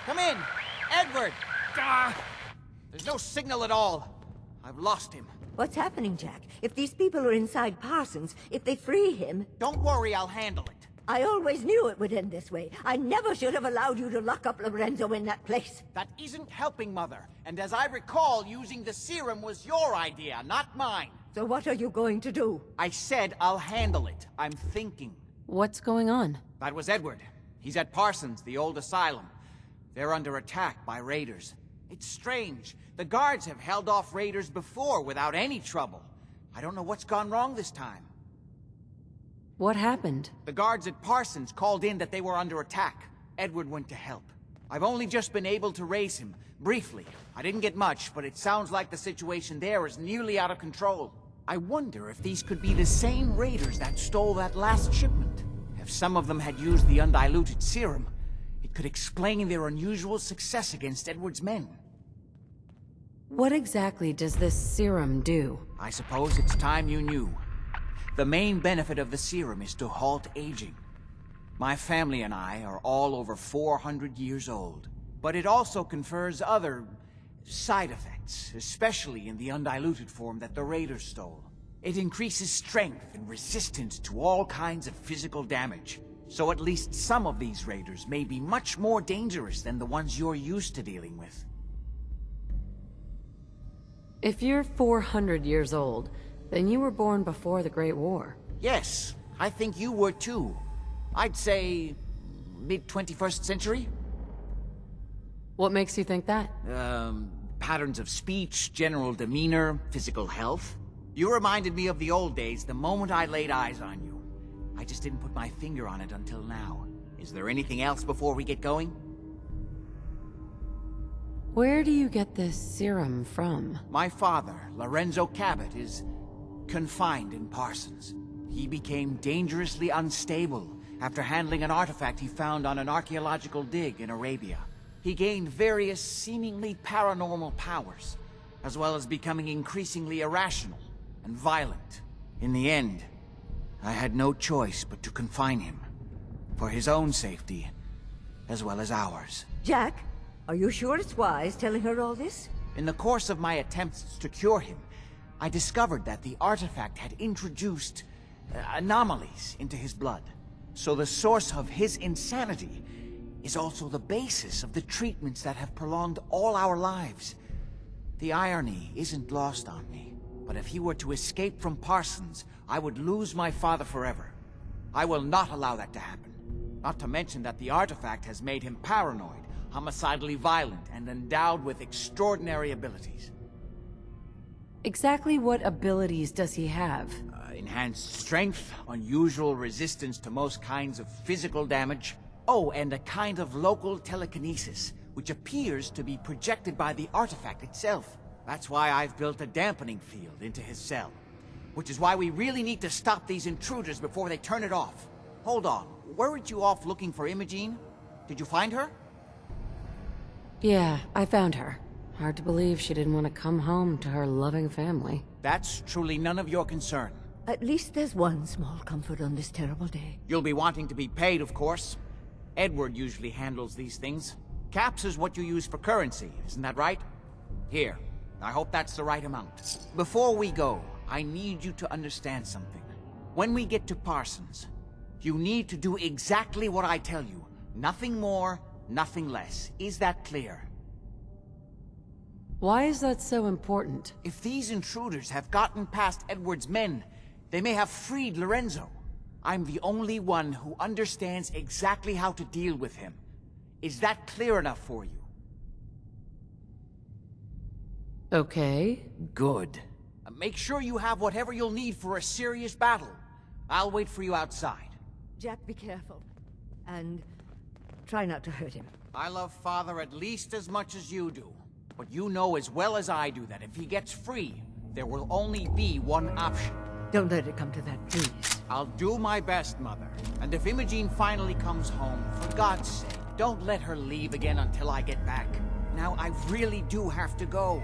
Come in. Edward! Ah, there's no signal at all. I've lost him. What's happening, Jack? If these people are inside Parsons, if they free him... Don't worry, I'll handle it. I always knew it would end this way. I never should have allowed you to lock up Lorenzo in that place. That isn't helping, Mother. And as I recall, using the serum was your idea, not mine. So what are you going to do? I said I'll handle it. I'm thinking. What's going on? That was Edward. He's at Parsons, the old asylum. They're under attack by raiders. It's strange. The guards have held off raiders before without any trouble. I don't know what's gone wrong this time. What happened? The guards at Parsons called in that they were under attack. Edward went to help. I've only just been able to raise him, briefly. I didn't get much, but it sounds like the situation there is nearly out of control. I wonder if these could be the same raiders that stole that last shipment. If some of them had used the undiluted serum, it could explain their unusual success against Edward's men. What exactly does this serum do? I suppose it's time you knew. The main benefit of the serum is to halt aging. My family and I are all over 400 years old. But it also confers other side effects, especially in the undiluted form that the raiders stole. It increases strength and resistance to all kinds of physical damage. So at least some of these raiders may be much more dangerous than the ones you're used to dealing with. If you're 400 years old, then you were born before the Great War. Yes, I think you were too. I'd say mid-21st century? What makes you think that? Patterns of speech, general demeanor, physical health. You reminded me of the old days the moment I laid eyes on you. I just didn't put my finger on it until now. Is there anything else before we get going? Where do you get this serum from? My father, Lorenzo Cabot, is confined in Parsons. He became dangerously unstable after handling an artifact he found on an archaeological dig in Arabia. He gained various seemingly paranormal powers, as well as becoming increasingly irrational and violent. In the end, I had no choice but to confine him, for his own safety, as well as ours. Jack, are you sure it's wise telling her all this? In the course of my attempts to cure him, I discovered that the artifact had introduced anomalies into his blood. So the source of his insanity is also the basis of the treatments that have prolonged all our lives. The irony isn't lost on me, but if he were to escape from Parsons, I would lose my father forever. I will not allow that to happen. Not to mention that the artifact has made him paranoid, homicidally violent, and endowed with extraordinary abilities. Exactly what abilities does he have? Enhanced strength, unusual resistance to most kinds of physical damage. Oh, and a kind of local telekinesis, which appears to be projected by the artifact itself. That's why I've built a dampening field into his cell. Which is why we really need to stop these intruders before they turn it off. Hold on, weren't you off looking for Emogene? Did you find her? Yeah, I found her. Hard to believe she didn't want to come home to her loving family. That's truly none of your concern. At least there's one small comfort on this terrible day. You'll be wanting to be paid, of course. Edward usually handles these things. Caps is what you use for currency, isn't that right? Here, I hope that's the right amount. Before we go, I need you to understand something. When we get to Parsons, You need to do exactly what I tell you. Nothing more, nothing less. Is that clear? Why is that so important? If these intruders have gotten past Edward's men, they may have freed Lorenzo. I'm the only one who understands exactly how to deal with him. Is that clear enough for you? Okay. Good. Make sure you have whatever you'll need for a serious battle. I'll wait for you outside. Jack, be careful. And try not to hurt him. I love Father at least as much as you do. But you know as well as I do that if he gets free, there will only be one option. Don't let it come to that, please. I'll do my best, Mother. And if Emogene finally comes home, for God's sake, don't let her leave again until I get back. Now, I really do have to go.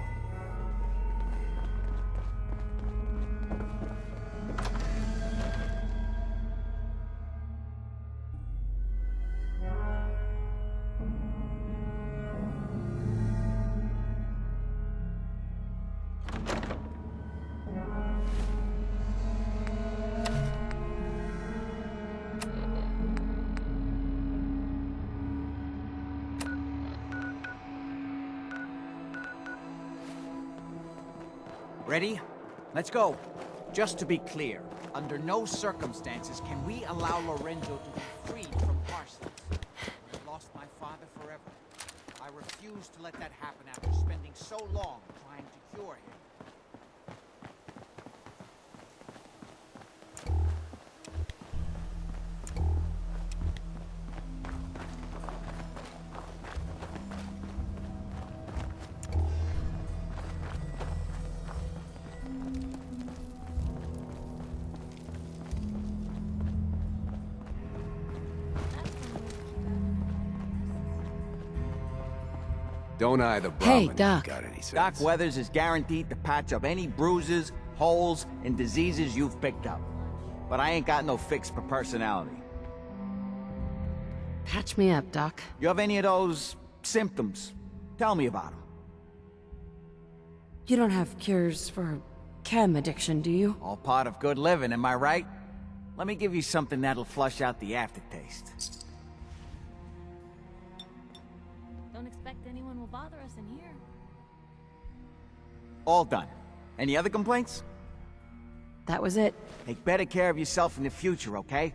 Ready? Let's go. Just to be clear, under no circumstances can we allow Lorenzo to be freed from Parson. I've lost my father forever. I refuse to let that happen after spending so long trying to cure him. Don't I, the Hey, Brahmin, Doc. got any sense? Doc Weathers is guaranteed to patch up any bruises, holes, and diseases you've picked up. But I ain't got no fix for personality. Patch me up, Doc. You have any of those symptoms? Tell me about them. You don't have cures for chem addiction, do you? All part of good living, am I right? Let me give you something that'll flush out the aftertaste. Don't expect anyone will bother us in here. All done. Any other complaints? That was it. Take better care of yourself in the future, okay?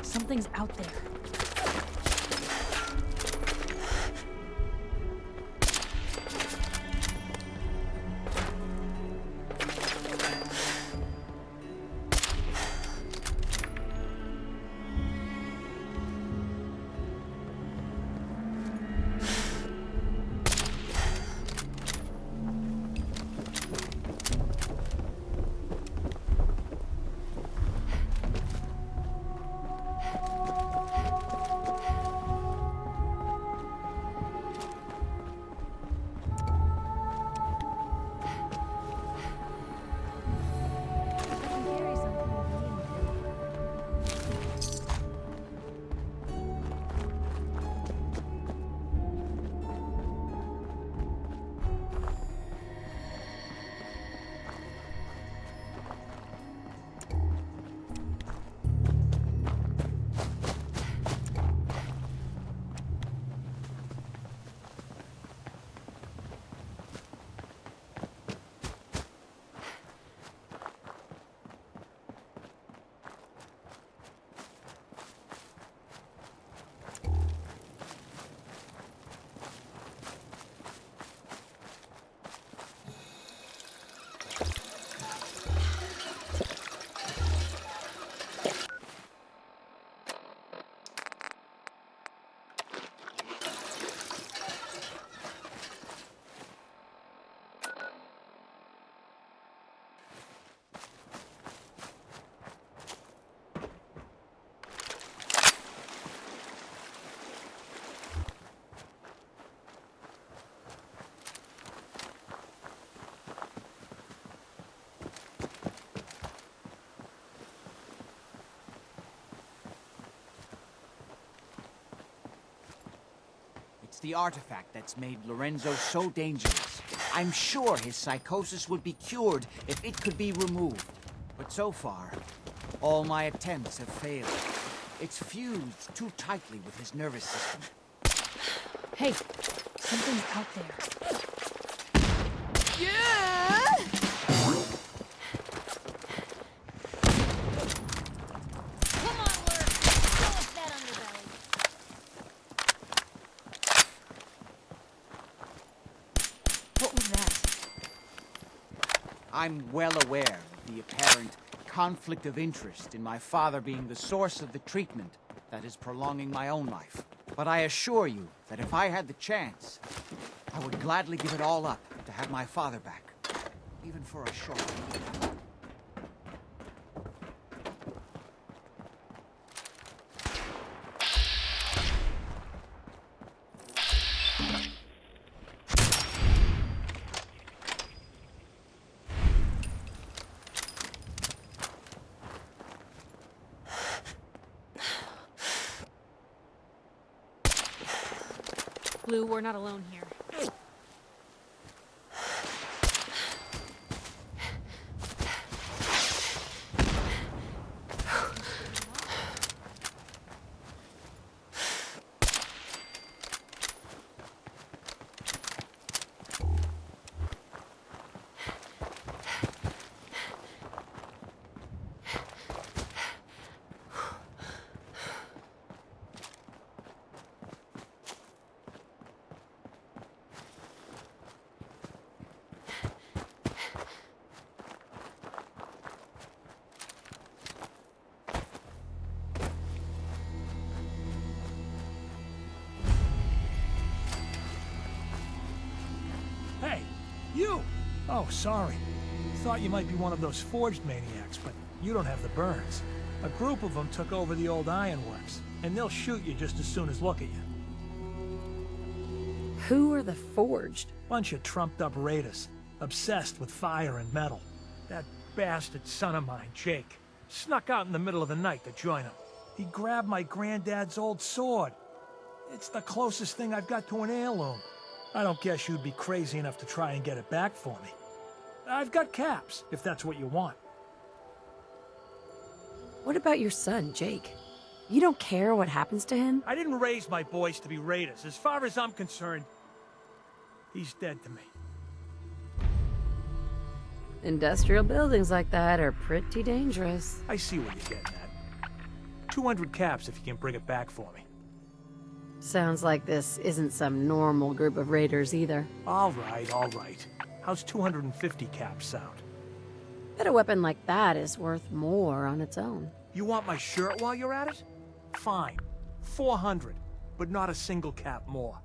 Something's out there. It's the artifact that's made Lorenzo so dangerous. I'm sure his psychosis would be cured if it could be removed. But so far, all my attempts have failed. It's fused too tightly with his nervous system. Hey, something's out there. Come on, Lurk. Show us that underbelly. What was that? I'm well aware of the apparent conflict of interest in my father being the source of the treatment that is prolonging my own life. But I assure you that if I had the chance, I would gladly give it all up to have my father back, even for a short time. Blue, we're not alone here. Hey, you! Oh, sorry. Thought you might be one of those forged maniacs, but you don't have the burns. A group of them took over the old ironworks, and they'll shoot you just as soon as look at you. Who are the Forged? Bunch of trumped-up raiders, obsessed with fire and metal. That bastard son of mine, Jake, snuck out in the middle of the night to join them. He grabbed my granddad's old sword. It's the closest thing I've got to an heirloom. I don't guess you'd be crazy enough to try and get it back for me. I've got caps, if that's what you want. What about your son, Jake? You don't care what happens to him? I didn't raise my boys to be raiders. As far as I'm concerned, he's dead to me. Industrial buildings like that are pretty dangerous. I see what you're getting at. 200 caps if you can bring it back for me. Sounds like this isn't some normal group of raiders either. All right, all right. How's 250 caps sound? Bet a weapon like that is worth more on its own. You want my shirt while you're at it? Fine. 400, but not a single cap more.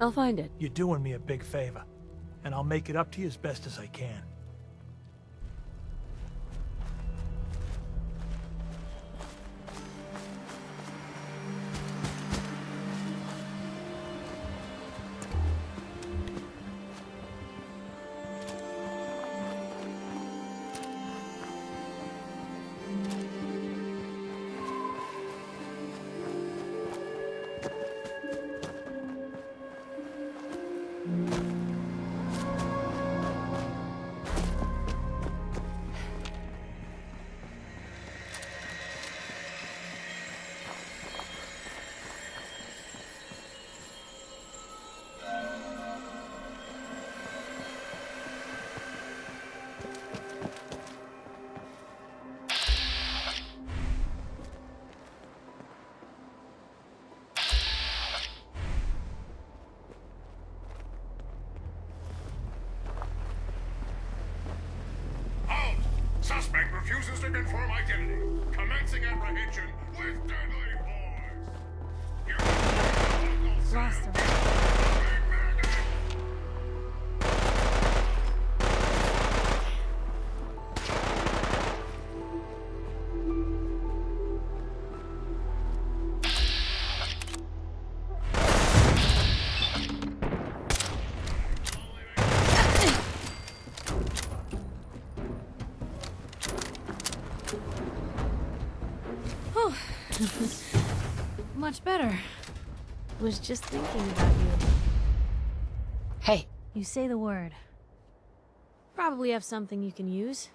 I'll find it. You're doing me a big favor, and I'll make it up to you as best as I can. Suspect refuses to confirm identity. Commencing apprehension with deadly force. Lost him. Much better. Was just thinking about you. Hey. You say the word. Probably have something you can use.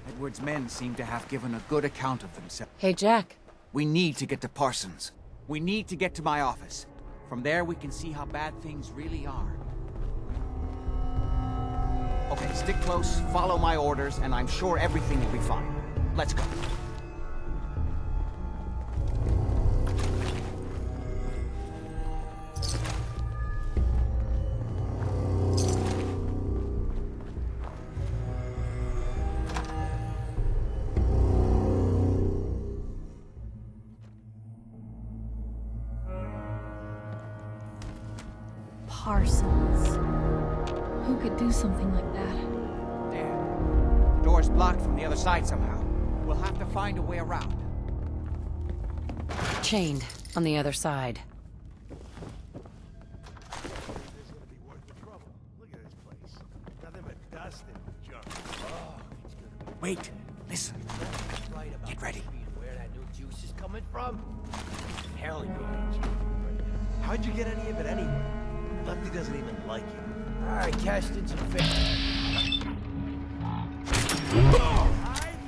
Edward's men seem to have given a good account of themselves. Hey, Jack. We need to get to Parsons. We need to get to my office. From there, we can see how bad things really are. Okay, stick close, follow my orders, and I'm sure everything will be fine. Let's go. Parsons. Who could do something like that? Damn. The door's blocked from the other side somehow. We'll have to find a way around. Chained on the other side. Wait, listen. Get ready. Where that new juice is coming from? Hell, how'd you get any of it anyway? Lefty doesn't even like you. Alright, cashed in some fish.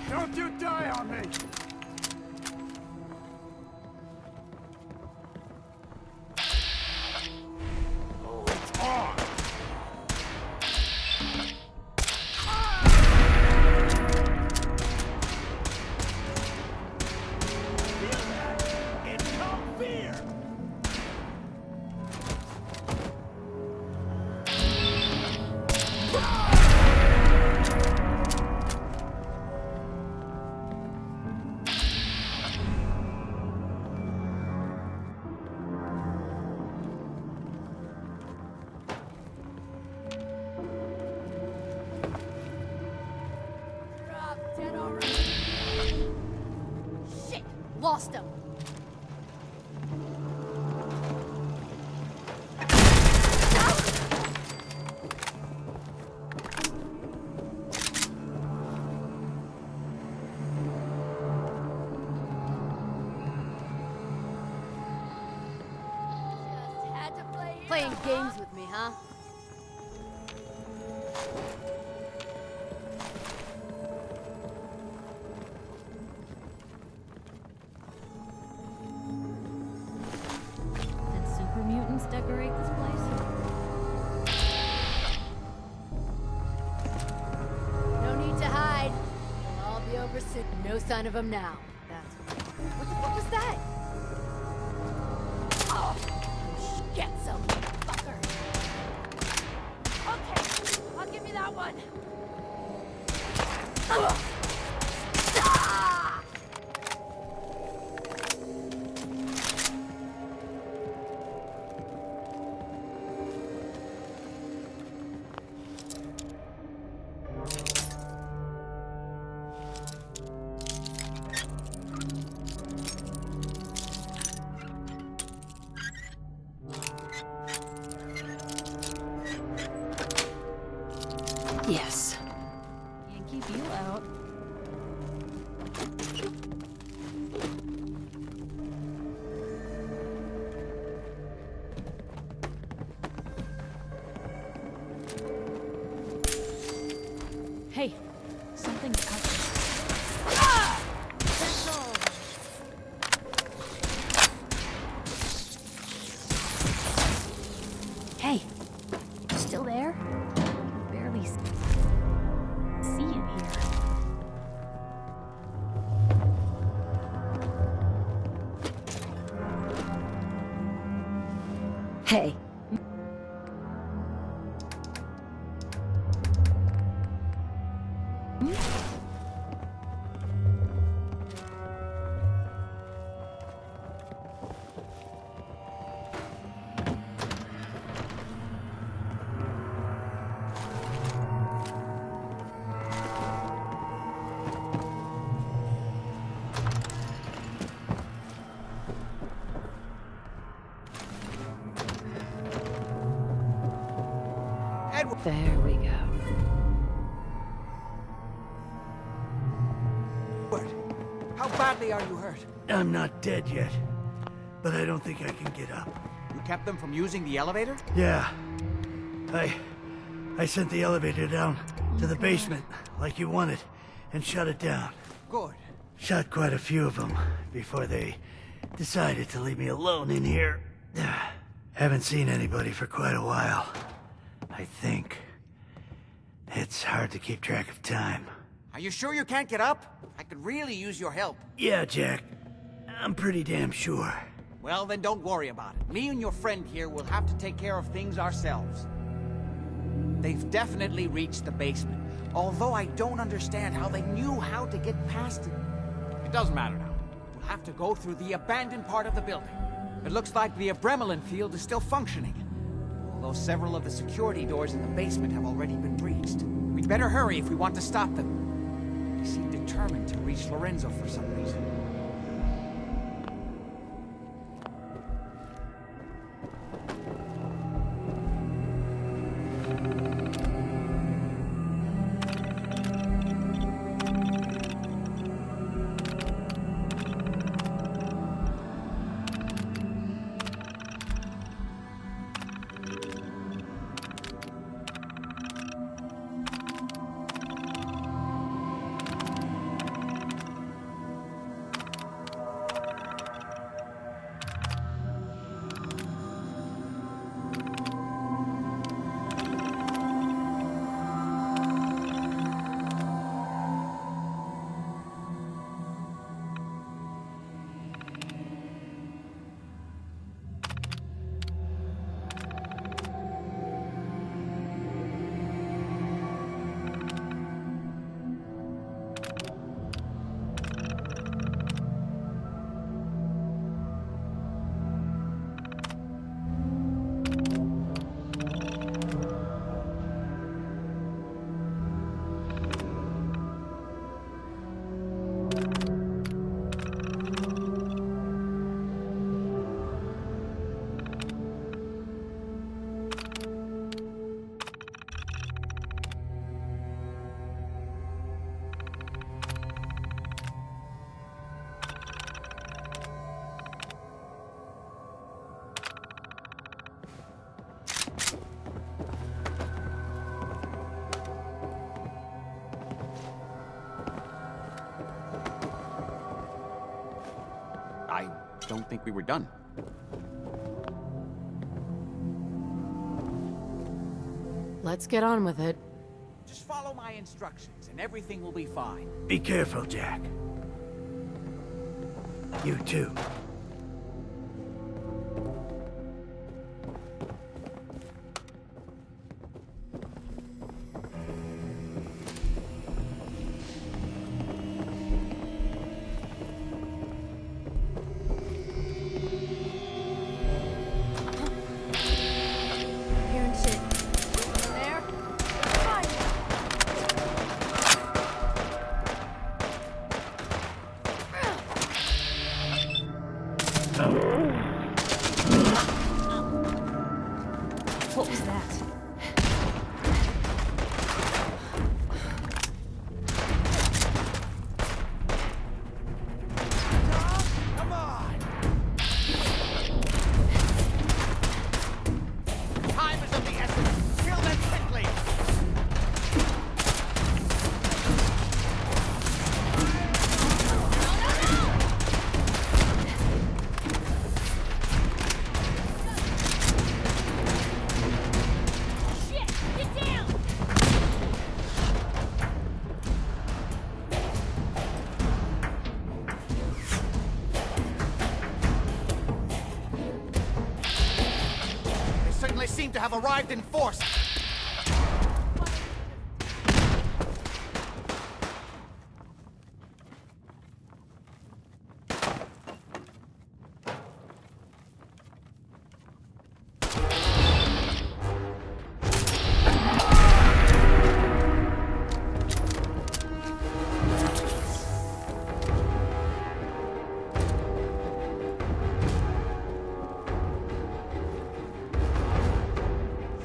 Don't you die on me! Oh, it's on! Feel that? It's called fear! Shit! Lost him! Playing games with me, huh? Did super mutants decorate this place? No sign of him now. That's what the fuck was that? Oh, get some fucker. Okay, I'll give you that one. Ah! Yes. Can't keep you out. Hey, something's out there. Ah! Hey, you still there? Barely see in here. Hey. There we go. How badly are you hurt? I'm not dead yet, but I don't think I can get up. You kept them from using the elevator? Yeah. I sent the elevator down to the basement, like you wanted, and shut it down. Good. Shot quite a few of them before they decided to leave me alone in here. Haven't seen anybody for quite a while. I think. It's hard to keep track of time. Are you sure you can't get up? I could really use your help. Yeah, Jack. I'm pretty damn sure. Well, then don't worry about it. Me and your friend here will have to take care of things ourselves. They've definitely reached the basement, although I don't understand how they knew how to get past it. It doesn't matter now. We'll have to go through the abandoned part of the building. It looks like the Abremelin field is still functioning, although several of the security doors in the basement have already been breached. We'd better hurry if we want to stop them. They seem determined to reach Lorenzo for some reason. I don't think we were done. Let's get on with it. Just follow my instructions and everything will be fine. Be careful, Jack. You too. Hearing shit. There? Fire! What was that? Come on! Time is of the essence. Kill them quickly! Shit! Get down! They certainly seem to have arrived in force.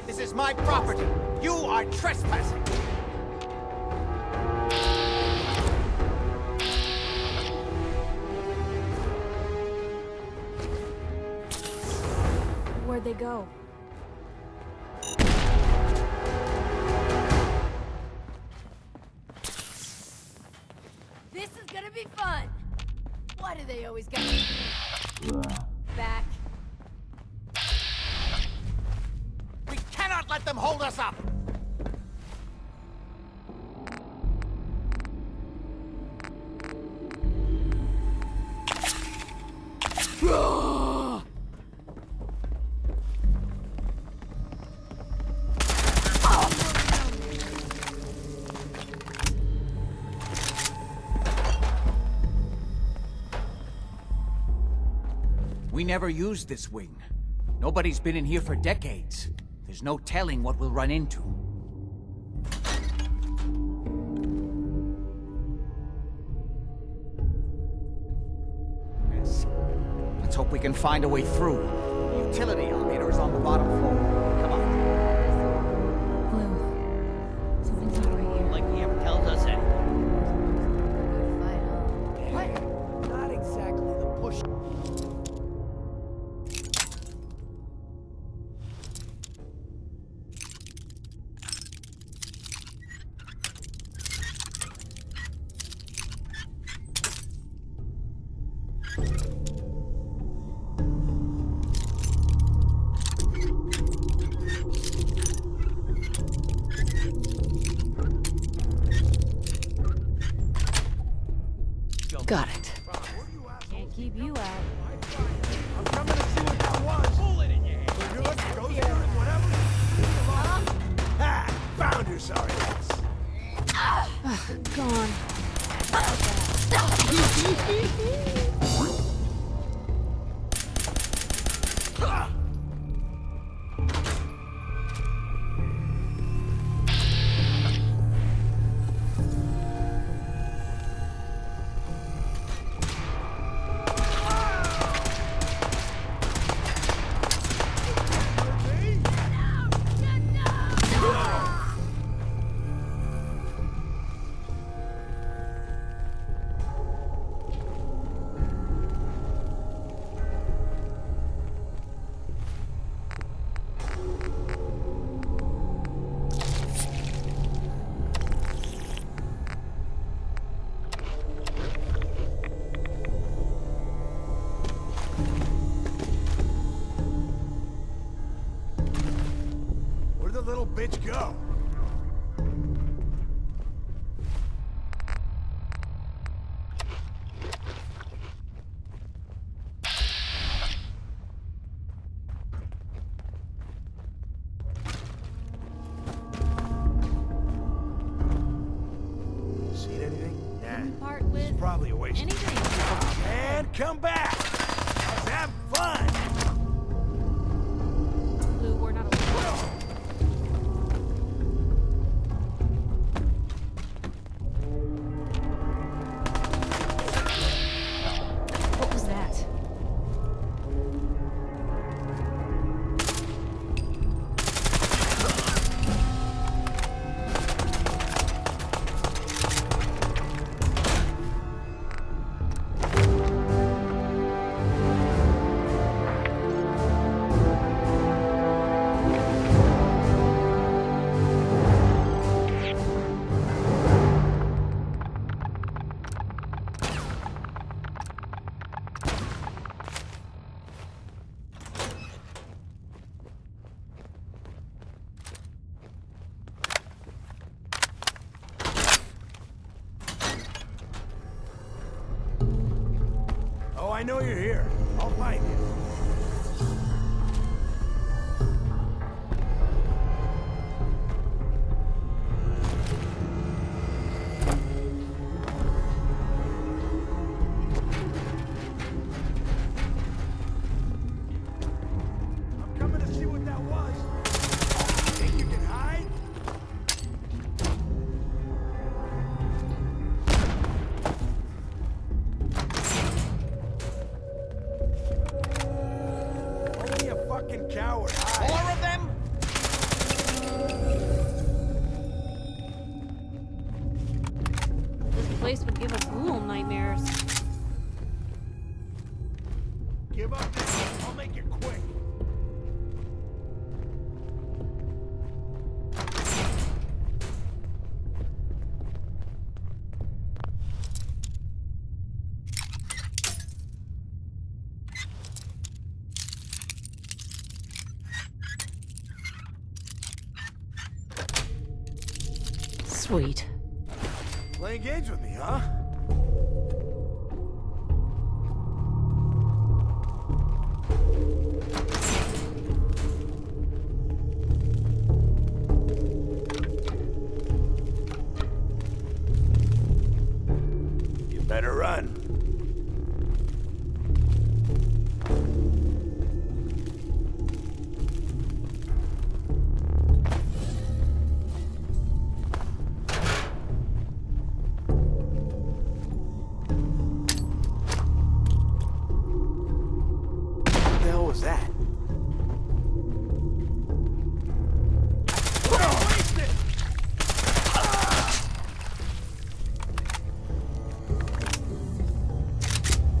This is my property. You are trespassing. Where'd they go? This is gonna be fun! Why do they always get me back? We cannot let them hold us up. We never used this wing. Nobody's been in here for decades. There's no telling what we'll run into. Yes. Let's hope we can find a way through. The utility elevator is on the bottom floor. Come on. Blue. Something's not right here. Like he ever tells us anything. What? Not exactly the push. Got it. Can't keep you out. I'm coming to see what that was. Bullet in your head. We're good. Go there and whatever. Come on. Ha! Found your sorry ass. Gone. Where'd the little bitch go? wasted. And come back. Let's have fun. Blue, we're not alone. What was that? Oh, I know you're here. I'll find you. I'm coming to see what that was. Think you can hide? Don't be a fucking coward. Hide. More of them? This place would give a ghoul nightmares. Give up now. I'll make it quick. Sweet. Playing games with me, huh? You better run. What the hell was that?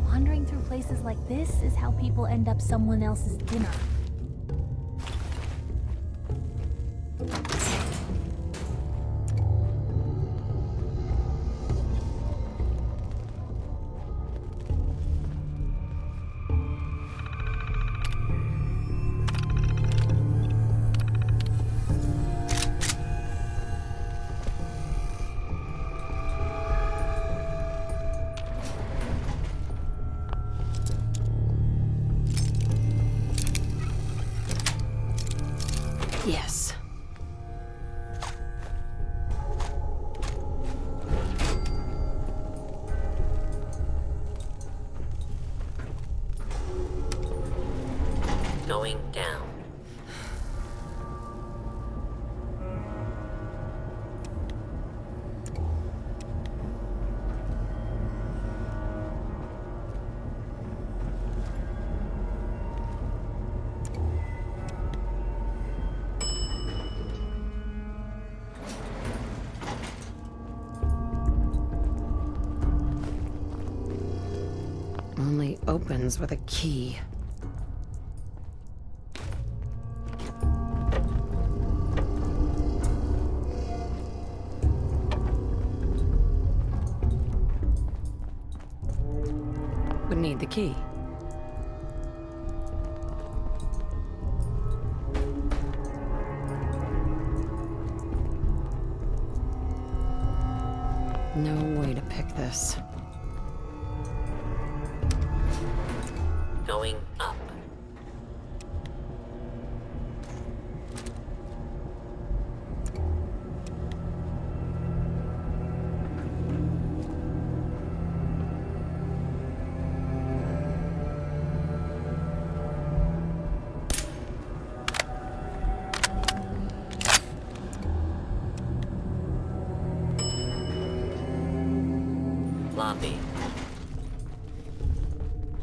Wandering through places like this is how people end up someone else's dinner. Yes. Going down. Only opens with a key. Would need the key. No way to pick this. Going up.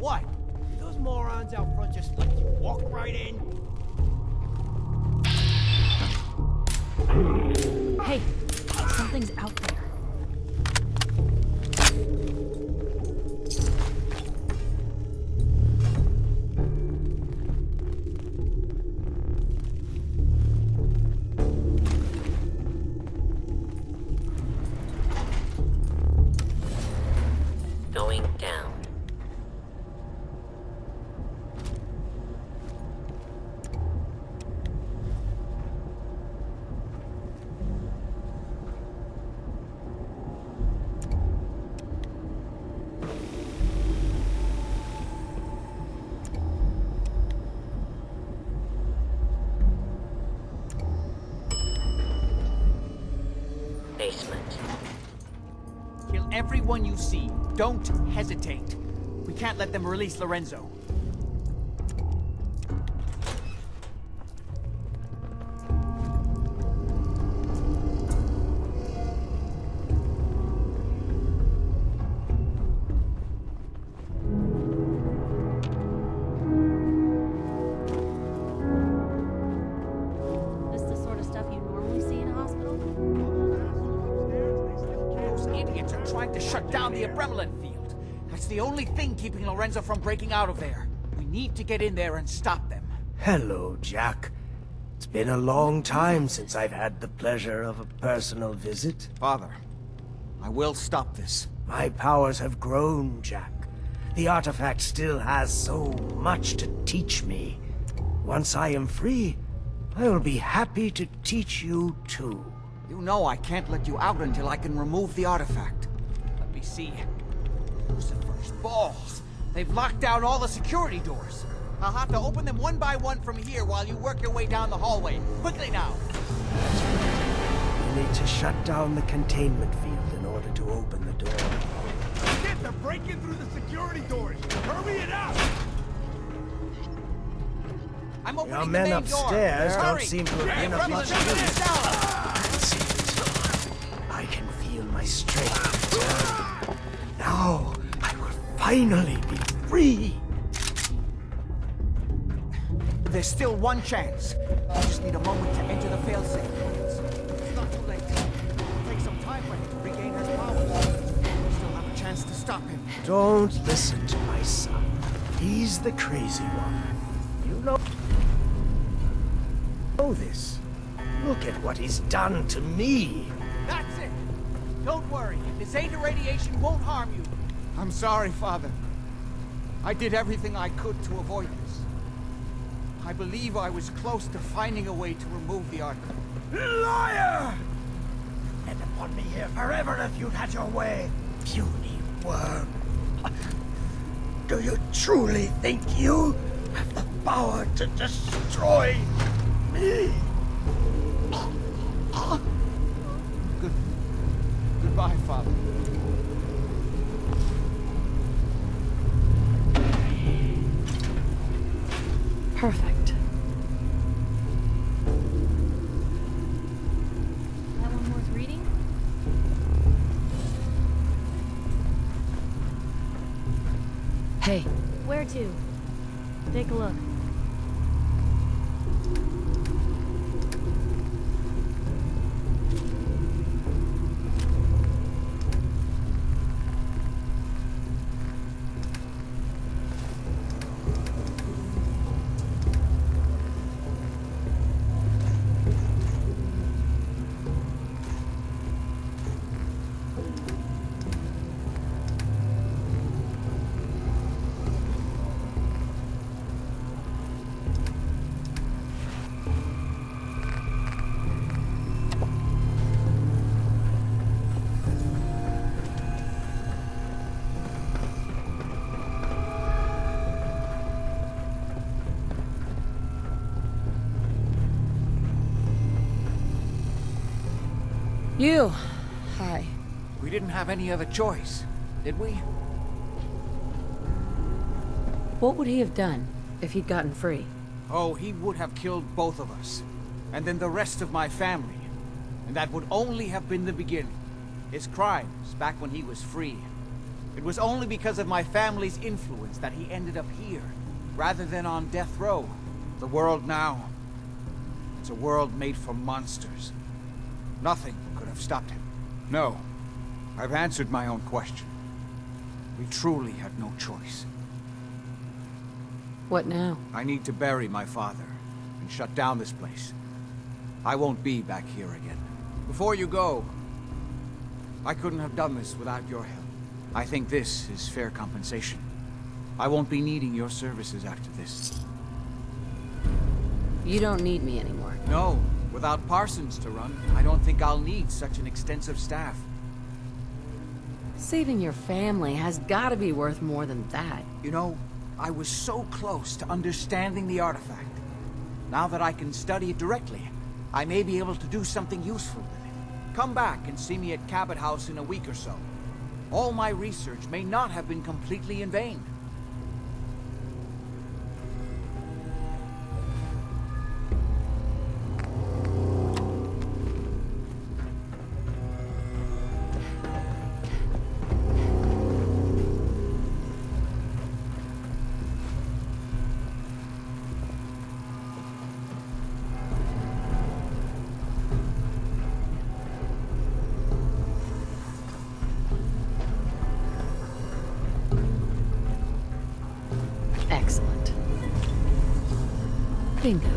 What? Those morons out front just let you walk right in? Hey, something's out there. Going down. Basement. Kill everyone you see. Don't hesitate. We can't let them release Lorenzo. This the sort of stuff you normally see in a hospital? Those idiots are trying to shut down the Emogene field. That's the only thing keeping Lorenzo from breaking out of there. We need to get in there and stop them. Hello, Jack. It's been a long time since I've had the pleasure of a personal visit. Father, I will stop this. My powers have grown, Jack. The artifact still has so much to teach me. Once I am free, I will be happy to teach you too. You know I can't let you out until I can remove the artifact. Let me see. Lucifer's balls. They've locked down all the security doors. I'll have to open them one by one from here while you work your way down the hallway. Quickly now. You need to shut down the containment field in order to open the door. Shit, they're breaking through the security doors. Hurry it up! I'm opening Your the men main upstairs door. don't Hurry. seem to have been of much use. I can feel my strength return. Now I will finally be free. There's still one chance. I just need a moment to enter the failsafe. It's not too late. It'll take some time for him to regain his powers. We still have a chance to stop him. Don't listen to my son. He's the crazy one. You know this. Look at what he's done to me. That's it. Don't worry. This Zeta radiation won't harm you. I'm sorry, Father. I did everything I could to avoid this. I believe I was close to finding a way to remove the artifact. Liar! End upon me here forever if you'd had your way. Puny worm. Do you truly think you have the power to destroy me? Goodbye, Father. Perfect. That one worth reading? Hey. Where to? Take a look. You. Hi. We didn't have any other choice, did we? What would he have done if he'd gotten free? Oh, he would have killed both of us. And then the rest of my family. And that would only have been the beginning. His crimes back when he was free. It was only because of my family's influence that he ended up here, rather than on death row. The world now, it's a world made for monsters. Nothing could have stopped him. No, I've answered my own question. We truly had no choice. What now? I need to bury my father and shut down this place. I won't be back here again. Before you go, I couldn't have done this without your help. I think this is fair compensation. I won't be needing your services after this. You don't need me anymore. No, without Parsons to run, I don't think I'll need such an extensive staff. Saving your family has gotta be worth more than that. You know, I was so close to understanding the artifact. Now that I can study it directly, I may be able to do something useful with it. Come back and see me at Cabot House in a week or so. All my research may not have been completely in vain. Excellent. Bingo.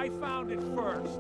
I found it first.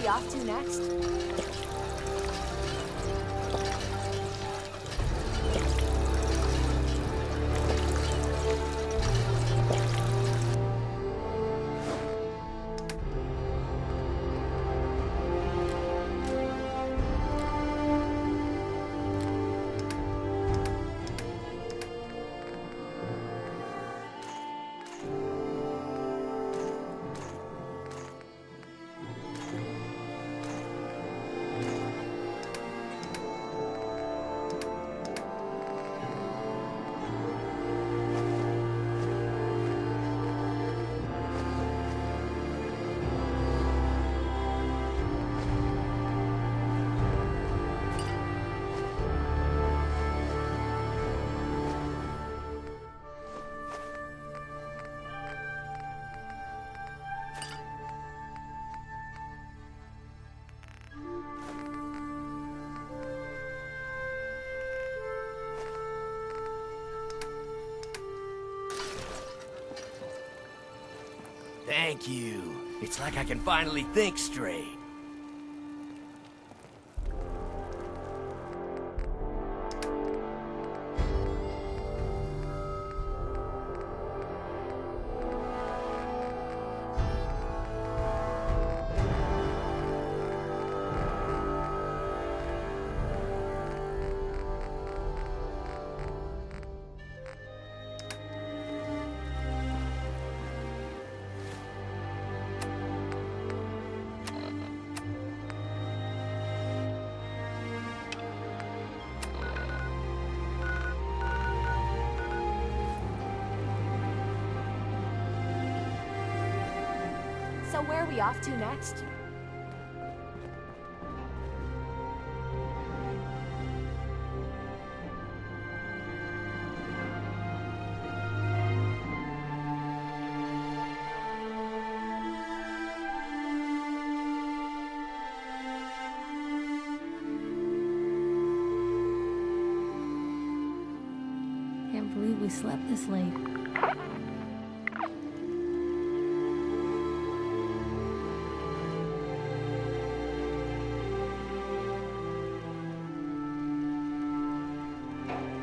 we off to next? Thank you. It's like I can finally think straight. So where are we off to next? Can't believe we slept this late.